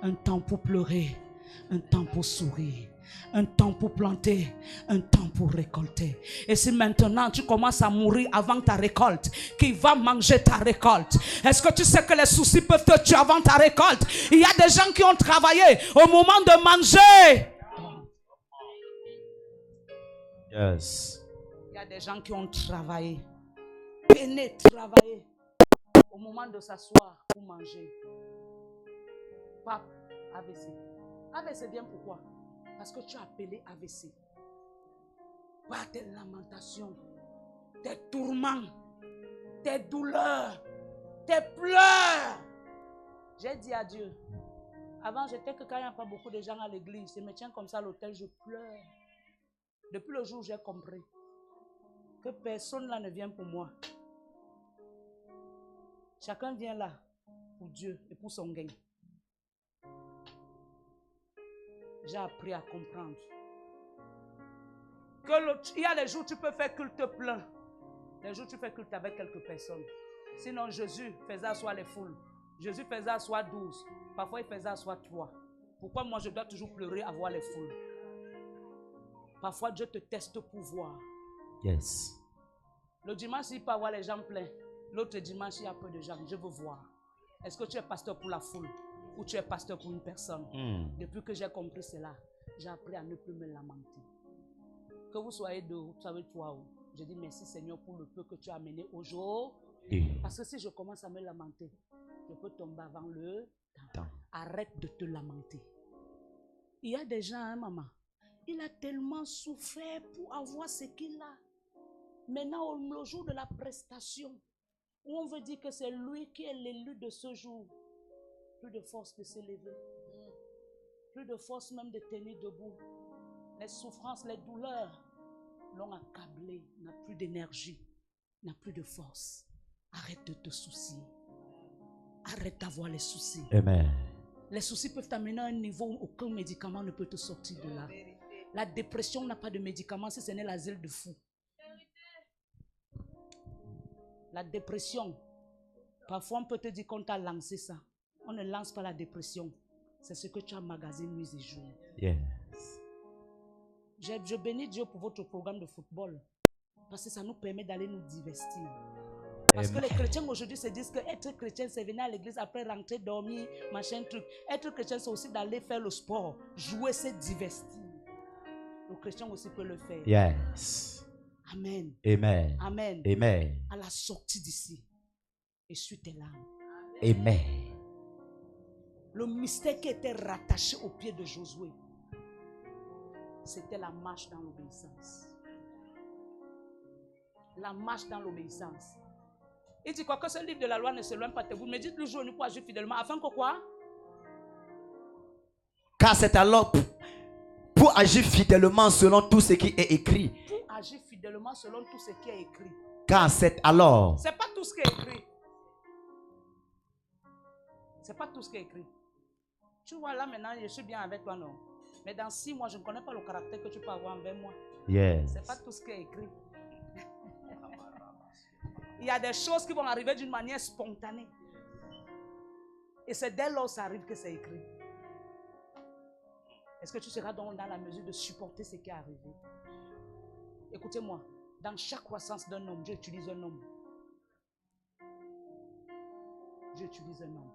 Un temps pour pleurer. un temps pour sourire, un temps pour planter, un temps pour récolter. Et si maintenant tu commences à mourir avant ta récolte, qui va manger ta récolte? Est-ce que tu sais que les soucis peuvent te tuer avant ta récolte? Il y a des gens qui ont travaillé au moment de manger. Yes. Il y a des gens qui ont travaillé, peiné, travaillé au moment de s'asseoir pour manger. Pape, AVC. AVC vient pourquoi? Parce que tu as appelé AVC. Par tes lamentations, tes tourments, tes douleurs, tes pleurs. J'ai dit à Dieu. Avant, j'étais que quand il n'y a pas beaucoup de gens à l'église, je me tiens comme ça à l'hôtel, je pleure. Depuis le jour où j'ai compris que personne là ne vient pour moi. Chacun vient là pour Dieu et pour son gain. J'ai appris à comprendre que il y a des jours où tu peux faire culte plein. Les jours où tu fais culte avec quelques personnes. Sinon, Jésus faisait asseoir les foules. Jésus faisait asseoir 12. Parfois, il faisait asseoir 3. Pourquoi moi, je dois toujours pleurer à voir les foules? Parfois, Dieu te teste pour voir. Yes. Le dimanche, il peut avoir les gens pleins. L'autre dimanche, il y a peu de gens. Je veux voir. Est-ce que tu es pasteur pour la foule ou tu es pasteur pour une personne? Depuis que j'ai compris cela, j'ai appris à ne plus me lamenter. Que vous soyez deux, vous savez toi. Je dis merci Seigneur pour le peu que tu as amené aujourd'hui. Parce que si je commence à me lamenter, je peux tomber avant le temps. Arrête de te lamenter. Il y a des gens, hein, maman, il a tellement souffert pour avoir ce qu'il a. Maintenant, le jour de la prestation, où on veut dire que c'est lui qui est l'élu de ce jour, plus de force de s'élever, plus de force même de tenir debout. Les souffrances, les douleurs l'ont accablé, n'a plus d'énergie, n'a plus de force. Arrête de te soucier. Arrête d'avoir les soucis. Amen. Les soucis peuvent t'amener à un niveau où aucun médicament ne peut te sortir de là. La dépression n'a pas de médicament si ce n'est l'asile de fou. La dépression, parfois on peut te dire qu'on t'a lancé ça. On ne lance pas la dépression. C'est ce que tu as magasiné nuit et jour. Yes. Je bénis Dieu pour votre programme de football. Parce que ça nous permet d'aller nous divestir. Parce que les chrétiens aujourd'hui se disent que être chrétien, c'est venir à l'église après rentrer, dormir, machin, truc. Être chrétien, c'est aussi d'aller faire le sport. Jouer, c'est divestir. Le chrétien aussi peut le faire. Yes. Amen. Amen. Amen. Amen. À la sortie d'ici, essuie tes larmes. Amen. Le mystère qui était rattaché au pied de Josué, c'était la marche dans l'obéissance. La marche dans l'obéissance. Il dit quoi? Que ce livre de la loi ne s'éloigne pas de vous. Mais dites le jour pour agir fidèlement. Afin que quoi? Car c'est alors pour agir fidèlement selon tout ce qui est écrit. Pour agir fidèlement selon tout ce qui est écrit. Car c'est alors. C'est pas tout ce qui est écrit. C'est pas tout ce qui est écrit. Tu vois là maintenant, je suis bien avec toi, non? Mais dans 6 mois, je ne connais pas le caractère que tu peux avoir envers moi. Yes. C'est pas tout ce qui est écrit. Il y a des choses qui vont arriver d'une manière spontanée. Et c'est dès lors que ça arrive que c'est écrit. Est-ce que tu seras donc dans la mesure de supporter ce qui est arrivé? Écoutez-moi, dans chaque croissance d'un homme, Dieu utilise un homme. Dieu utilise un homme.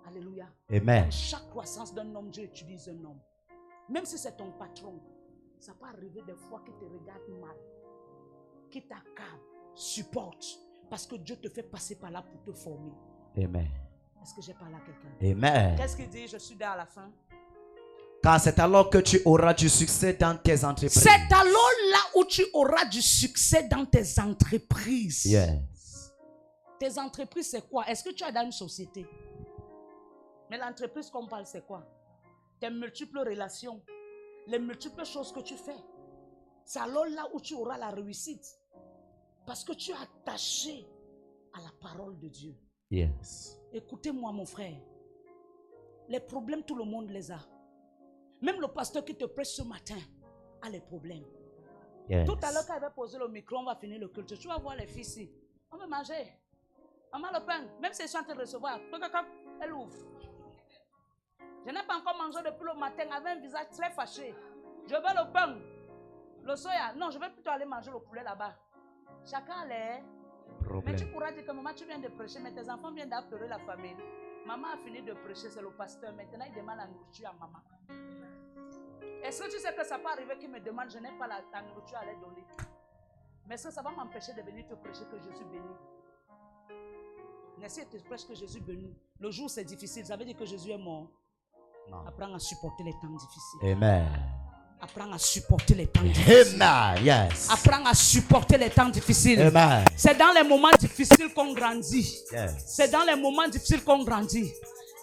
Alléluia. Amen. Dans chaque croissance d'un homme, Dieu utilise un homme. Même si c'est ton patron, ça peut arriver des fois qu'il te regarde mal, qu'il t'accable, supporte, parce que Dieu te fait passer par là pour te former. Amen. Est-ce que j'ai parlé à quelqu'un? Amen. Qu'est-ce qu'il dit? Je suis là à la fin. Car c'est alors que tu auras du succès dans tes entreprises. C'est alors là où tu auras du succès dans tes entreprises. Yes. Tes entreprises, c'est quoi? Est-ce que tu es dans une société? Mais l'entreprise qu'on parle, c'est quoi? Tes multiples relations, les multiples choses que tu fais. C'est alors là où tu auras la réussite. Parce que tu es attaché à la parole de Dieu. Yes. Écoutez-moi, mon frère. Les problèmes, tout le monde les a. Même le pasteur qui te prêche ce matin a les problèmes. Yes. Tout à l'heure, quand il va poser le micro, on va finir le culte. Tu vas voir les filles ici. On va manger. Maman, le pain, même si elles sont en train de recevoir, elle ouvre. Je n'ai pas encore mangé depuis le matin avec un visage très fâché. Je veux le pain, le soya. Non, je vais plutôt aller manger le poulet là-bas. Chacun a les problèmes. Mais tu pourras dire que maman, tu viens de prêcher, mais tes enfants viennent d'appeler la famille. Maman a fini de prêcher, c'est le pasteur. Maintenant, il demande la nourriture à maman. Est-ce que tu sais que ça peut arriver qu'il me demande, je n'ai pas la nourriture à les donner. Mais est-ce que ça va m'empêcher de venir te prêcher que Jésus bénit? N'est-ce pas, te prêche que Jésus bénit. Le jour c'est difficile, ça veut dire que Jésus est mort. Non. Apprends à supporter les temps difficiles. Amen. Apprends à supporter les temps difficiles. Amen. Yes. Apprends à supporter les temps difficiles. Amen. C'est dans les moments difficiles qu'on grandit. Yes. C'est dans les moments difficiles qu'on grandit.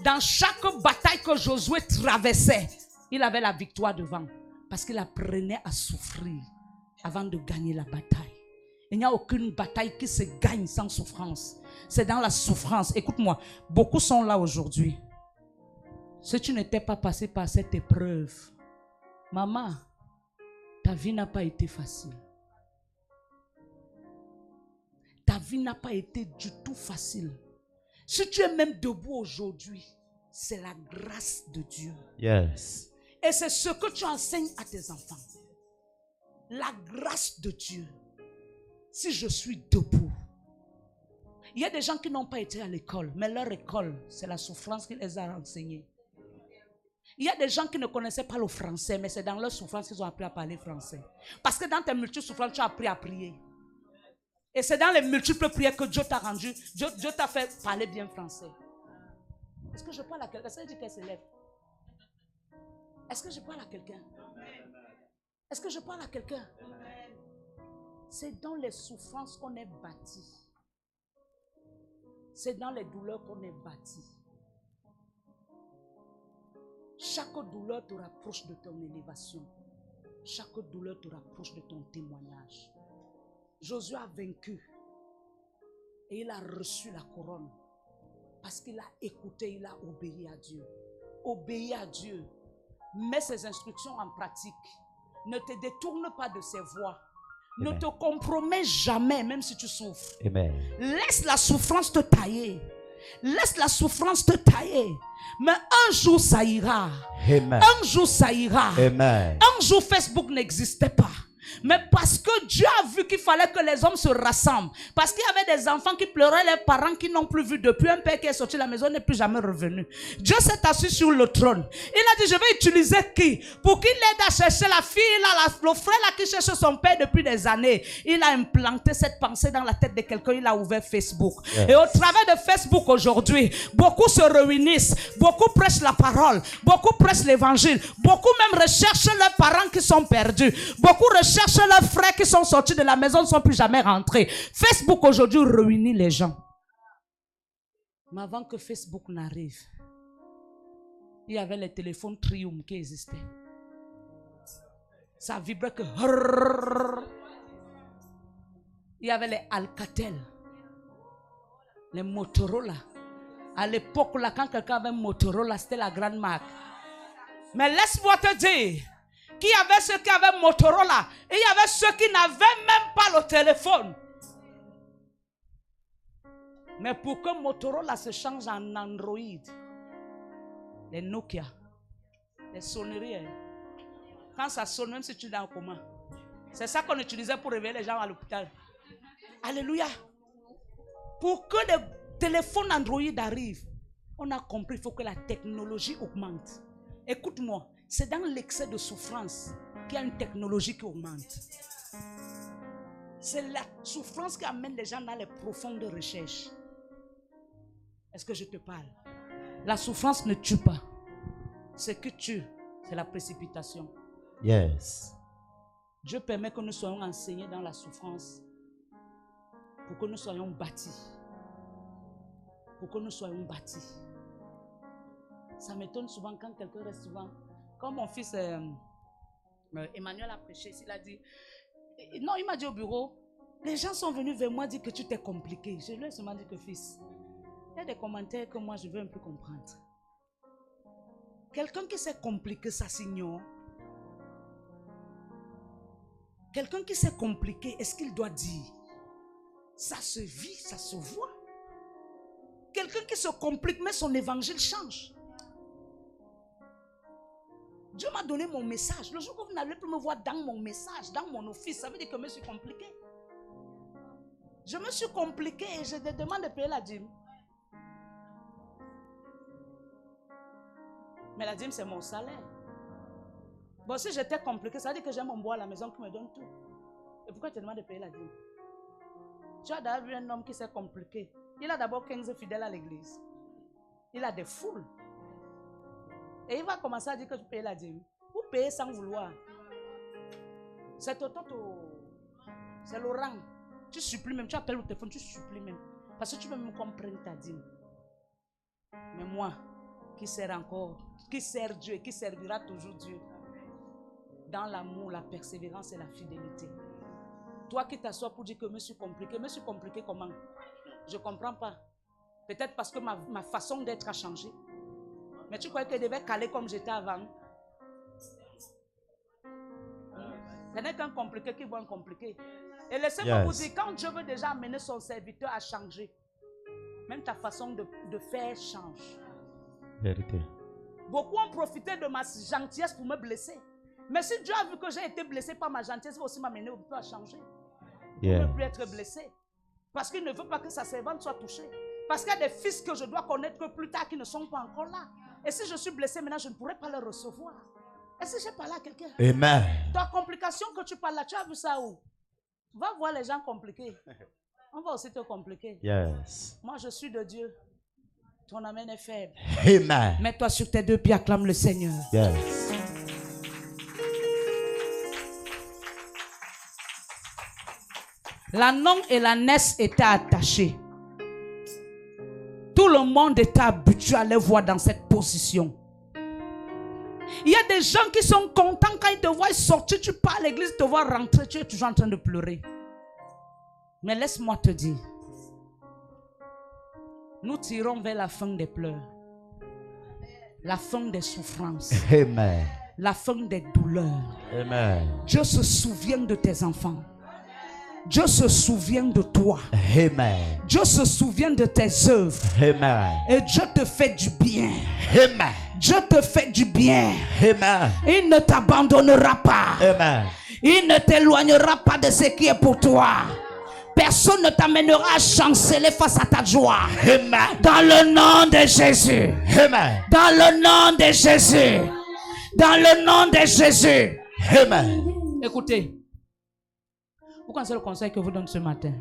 Dans chaque bataille que Josué traversait, il avait la victoire devant. Parce qu'il apprenait à souffrir avant de gagner la bataille. Il n'y a aucune bataille qui se gagne sans souffrance. C'est dans la souffrance. Écoute-moi, beaucoup sont là aujourd'hui. Si tu n'étais pas passé par cette épreuve, maman, ta vie n'a pas été facile. Ta vie n'a pas été du tout facile. Si tu es même debout aujourd'hui, c'est la grâce de Dieu. Yes. Et c'est ce que tu enseignes à tes enfants. La grâce de Dieu. Si je suis debout. Il y a des gens qui n'ont pas été à l'école, mais leur école, c'est la souffrance qui les a enseignés. Il y a des gens qui ne connaissaient pas le français, mais c'est dans leur souffrance qu'ils ont appris à parler français. Parce que dans tes multiples souffrances, tu as appris à prier. Et c'est dans les multiples prières que Dieu t'a rendu, Dieu t'a fait parler bien français. Est-ce que je parle à quelqu'un? Ça veut dire qu'elle se lève. Est-ce que je parle à quelqu'un? Est-ce que je parle à quelqu'un? C'est dans les souffrances qu'on est bâti. C'est dans les douleurs qu'on est bâti. Chaque douleur te rapproche de ton élévation. Chaque douleur te rapproche de ton témoignage. Josué a vaincu. Et il a reçu la couronne. Parce qu'il a écouté, il a obéi à Dieu. Obéis à Dieu. Mets ses instructions en pratique. Ne te détourne pas de ses voies. Amen. Ne te compromets jamais, même si tu souffres. Amen. Laisse la souffrance te tailler. Laisse la souffrance te tailler. Mais un jour ça ira. Amen. Un jour ça ira. Amen. Un jour Facebook n'existait pas. Mais parce que Dieu a vu qu'il fallait que les hommes se rassemblent. Parce qu'il y avait des enfants qui pleuraient, les parents qui n'ont plus vu depuis. Un père qui est sorti de la maison n'est plus jamais revenu. Dieu s'est assis sur le trône. Il a dit, je vais utiliser qui? Pour qu'il aide à chercher la fille, le frère là qui cherche son père depuis des années. Il a implanté cette pensée dans la tête de quelqu'un. Il a ouvert Facebook. Yes. Et au travers de Facebook aujourd'hui, beaucoup se réunissent. Beaucoup prêchent la parole. Beaucoup prêchent l'évangile. Beaucoup même recherchent leurs parents qui sont perdus. Beaucoup recherchent leurs frères qui sont sortis de la maison, ne sont plus jamais rentrés. Facebook aujourd'hui réunit les gens. Mais avant que Facebook n'arrive, il y avait les téléphones Triumph qui existaient. Ça vibrait que... Il y avait les Alcatel, les Motorola. À l'époque, là, quand quelqu'un avait un Motorola, c'était la grande marque. Mais laisse-moi te dire, qu'il y avait ceux qui avaient Motorola et il y avait ceux qui n'avaient même pas le téléphone. Mais pour que Motorola se change en Android, les Nokia, les sonneries, quand ça sonne, même si tu es dans le coma, c'est ça qu'on utilisait pour réveiller les gens à l'hôpital. Alléluia. Pour que les téléphones Android arrivent, on a compris qu'il faut que la technologie augmente. Écoute-moi. C'est dans l'excès de souffrance qu'il y a une technologie qui augmente. C'est la souffrance qui amène les gens dans les profondes recherches. Est-ce que je te parle? La souffrance ne tue pas. Ce qui tue, c'est la précipitation. Yes. Dieu permet que nous soyons enseignés dans la souffrance pour que nous soyons bâtis. Pour que nous soyons bâtis. Ça m'étonne souvent quand quelqu'un reste souvent... Comme mon fils Emmanuel a prêché, il a dit, non, il m'a dit au bureau, les gens sont venus vers moi dire que tu t'es compliqué. Je lui ai seulement dit que fils, il y a des commentaires que moi je veux un peu comprendre. Quelqu'un qui s'est compliqué, ça s'ignore. Quelqu'un qui s'est compliqué, est-ce qu'il doit dire? Ça se vit, ça se voit. Quelqu'un qui se complique, mais son évangile change. Dieu m'a donné mon message. Le jour que vous n'allez plus me voir dans mon message, dans mon office, ça veut dire que je me suis compliqué. Je me suis compliqué et je te demande de payer la dîme. Mais la dîme, c'est mon salaire. Bon, si j'étais compliqué, ça veut dire que j'ai mon bois à la maison qui me donne tout. Et pourquoi tu te demandes de payer la dîme? Tu as d'ailleurs vu un homme qui s'est compliqué. Il a d'abord 15 fidèles à l'église. Il a des foules. Et il va commencer à dire que tu payes la dîme. Vous payez sans vouloir. C'est c'est le rang. Tu supplies même. Tu appelles au téléphone, tu supplies même. Parce que tu veux même qu'on prenne ta dîme. Mais moi, qui sert encore, qui sert Dieu et qui servira toujours Dieu, dans l'amour, la persévérance et la fidélité. Toi qui t'assois pour dire que je me suis compliqué comment? Je ne comprends pas. Peut-être parce que ma façon d'être a changé. Mais tu croyais que je devais caler comme j'étais avant? Ce n'est qu'un compliqué qui voit un compliqué. Et laissez-moi vous dire, quand Dieu veut déjà amener son serviteur à changer, même ta façon de faire change. Vérité. Beaucoup ont profité de ma gentillesse pour me blesser. Mais si Dieu a vu que j'ai été blessé par ma gentillesse, il va aussi m'amener un peu à changer. Il ne veut plus être blessé. Parce qu'il ne veut pas que sa servante soit touchée. Parce qu'il y a des fils que je dois connaître que plus tard qui ne sont pas encore là. Et si je suis blessé maintenant, je ne pourrai pas le recevoir. Est-ce que j'ai parlé à quelqu'un? Amen. Ta complication que tu parles là, tu as vu ça où? Va voir les gens compliqués. On va aussi te compliquer. Yes. Moi, je suis de Dieu. Ton amen est faible. Amen. Mets-toi sur tes deux pieds, acclame le Seigneur. Yes. La non et la naisse étaient attachées. Tout le monde était habitué à les voir dans cette position. Il y a des gens qui sont contents quand ils te voient sortir, tu pars à l'église, te vois rentrer, tu es toujours en train de pleurer. Mais laisse-moi te dire, nous tirons vers la fin des pleurs, la fin des souffrances, Amen. la fin des douleurs. Amen. Dieu se souvient de tes enfants. Dieu se souvient de toi. Amen. Dieu se souvient de tes œuvres. Amen. Et Dieu te fait du bien. Amen. Dieu te fait du bien. Amen. Il ne t'abandonnera pas. Amen. Il ne t'éloignera pas de ce qui est pour toi. Personne ne t'amènera à chanceler face à ta joie. Amen. Dans le nom de Jésus. Amen. Dans le nom de Jésus. Dans le nom de Jésus. Amen. Écoutez. Pourquoi c'est le conseil que je vous donne ce matin?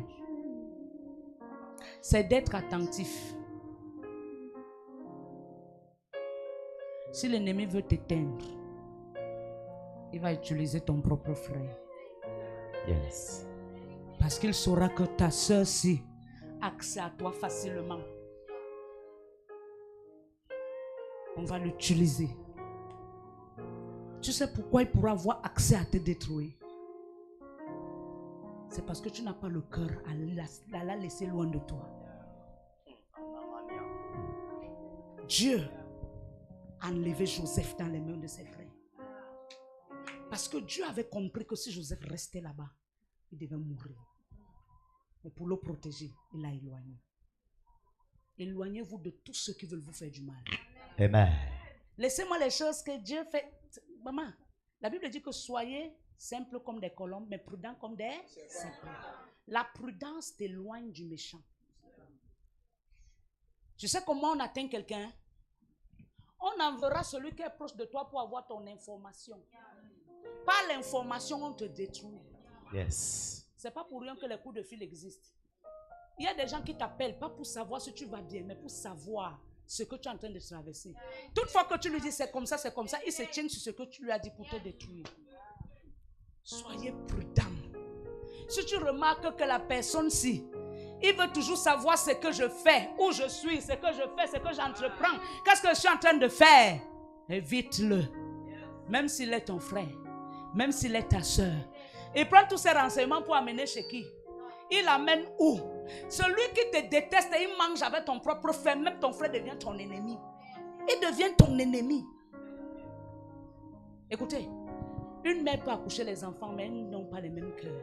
C'est d'être attentif. Si l'ennemi veut t'éteindre, il va utiliser ton propre frère. Yes. Parce qu'il saura que ta soeur-ci a accès à toi facilement. On va l'utiliser. Tu sais pourquoi il pourra avoir accès à te détruire? C'est parce que tu n'as pas le cœur à la laisser loin de toi. Dieu a enlevé Joseph dans les mains de ses frères. Parce que Dieu avait compris que si Joseph restait là-bas, il devait mourir. Mais pour le protéger, il l'a éloigné. Éloignez-vous de tous ceux qui veulent vous faire du mal. Amen. Laissez-moi les choses que Dieu fait. Maman, la Bible dit que soyez simples comme des colombes, mais prudents comme des serpents. La prudence t'éloigne du méchant. Tu sais comment on atteint quelqu'un? On enverra celui qui est proche de toi pour avoir ton information. Par l'information, on te détruit. Yes. C'est pas pour rien que les coups de fil existent. Il y a des gens qui t'appellent, pas pour savoir si tu vas bien, mais pour savoir ce que tu es en train de traverser. Toutefois que tu lui dis c'est comme ça, il se tient sur ce que tu lui as dit pour te détruire. Soyez prudents. Si tu remarques que la personne-ci, il veut toujours savoir ce que je fais, où je suis, ce que je fais, ce que j'entreprends, qu'est-ce que je suis en train de faire, évite-le. Même s'il est ton frère, même s'il est ta soeur. Il prend tous ces renseignements pour amener chez qui? Il amène où? Celui qui te déteste et il mange avec ton propre frère, même ton frère devient ton ennemi. Il devient ton ennemi. Écoutez, une mère peut accoucher les enfants, mais ils n'ont pas les mêmes cœurs.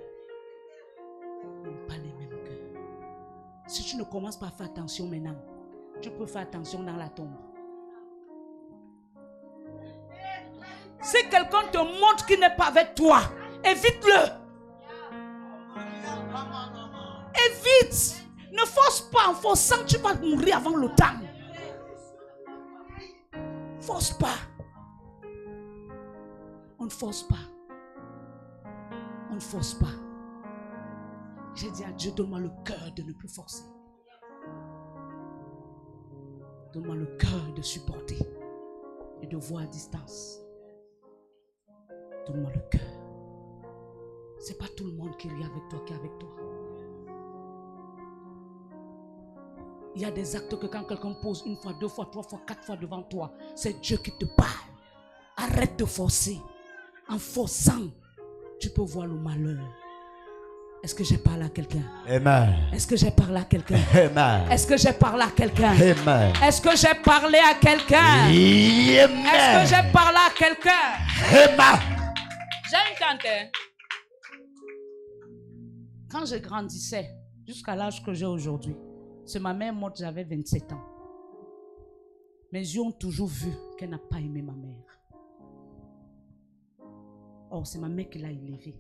Ils n'ont pas les mêmes cœurs. Si tu ne commences pas à faire attention maintenant, tu peux faire attention dans la tombe. Si quelqu'un te montre qu'il n'est pas avec toi, évite-le. Évite. Ne force pas. En forçant, tu vas mourir avant le temps. Force pas. On ne force pas. On ne force pas. J'ai dit à Dieu, donne-moi le cœur de ne plus forcer. Donne-moi le cœur de supporter et de voir à distance. Donne-moi le cœur. C'est pas tout le monde qui rit avec toi qui est avec toi. Il y a des actes que quand quelqu'un pose une fois, 2 fois, 3 fois, 4 fois devant toi, c'est Dieu qui te parle. Arrête de forcer. En forçant, tu peux voir le malheur. Est-ce que j'ai parlé à quelqu'un? Amen. Est-ce que j'ai parlé à quelqu'un? Amen. Est-ce que j'ai parlé à quelqu'un? Amen. Est-ce que j'ai parlé à quelqu'un? Amen. Est-ce que j'ai parlé à quelqu'un? Amen. J'ai une tante. Quand je grandissais, jusqu'à l'âge que j'ai aujourd'hui, c'est ma mère morte, j'avais 27 ans. Mes yeux ont toujours vu qu'elle n'a pas aimé ma mère. Or, c'est ma mère qui l'a élevée.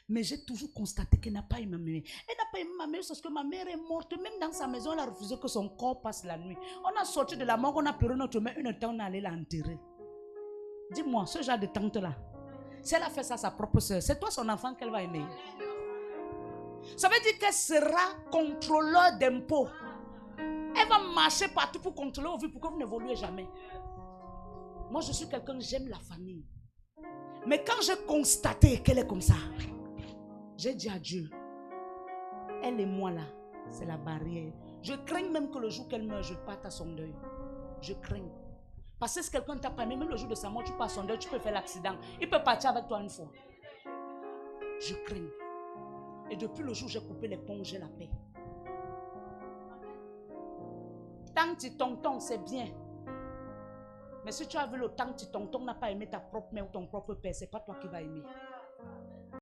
Mais j'ai toujours constaté qu'elle n'a pas aimé ma mère. Elle n'a pas aimé ma mère parce que ma mère est morte. Même dans sa maison, elle a refusé que son corps passe la nuit. On a sorti de la mort, on a pleuré notre mère une temps, on est allé l'enterrer. Dis-moi, ce genre de tante-là, si elle a fait ça à sa propre soeur, c'est toi son enfant qu'elle va aimer. Ça veut dire qu'elle sera contrôleur d'impôts. Elle va marcher partout pour contrôler vos vies pour que vous n'évoluez jamais. Moi, je suis quelqu'un, j'aime la famille. Mais quand j'ai constaté qu'elle est comme ça, j'ai dit à Dieu, elle et moi là, c'est la barrière. Je crains même que le jour qu'elle meurt, je parte à son deuil. Je crains. Parce que si quelqu'un t'a pas aimé, même le jour de sa mort, tu pars à son deuil, tu peux faire l'accident. Il peut partir avec toi une fois. Je crains. Et depuis le jour où j'ai coupé les ponts, j'ai la paix. Tante tonton, c'est bien. Mais si tu as vu le tante tonton n'a pas aimé ta propre mère ou ton propre père, c'est pas toi qui vas aimer.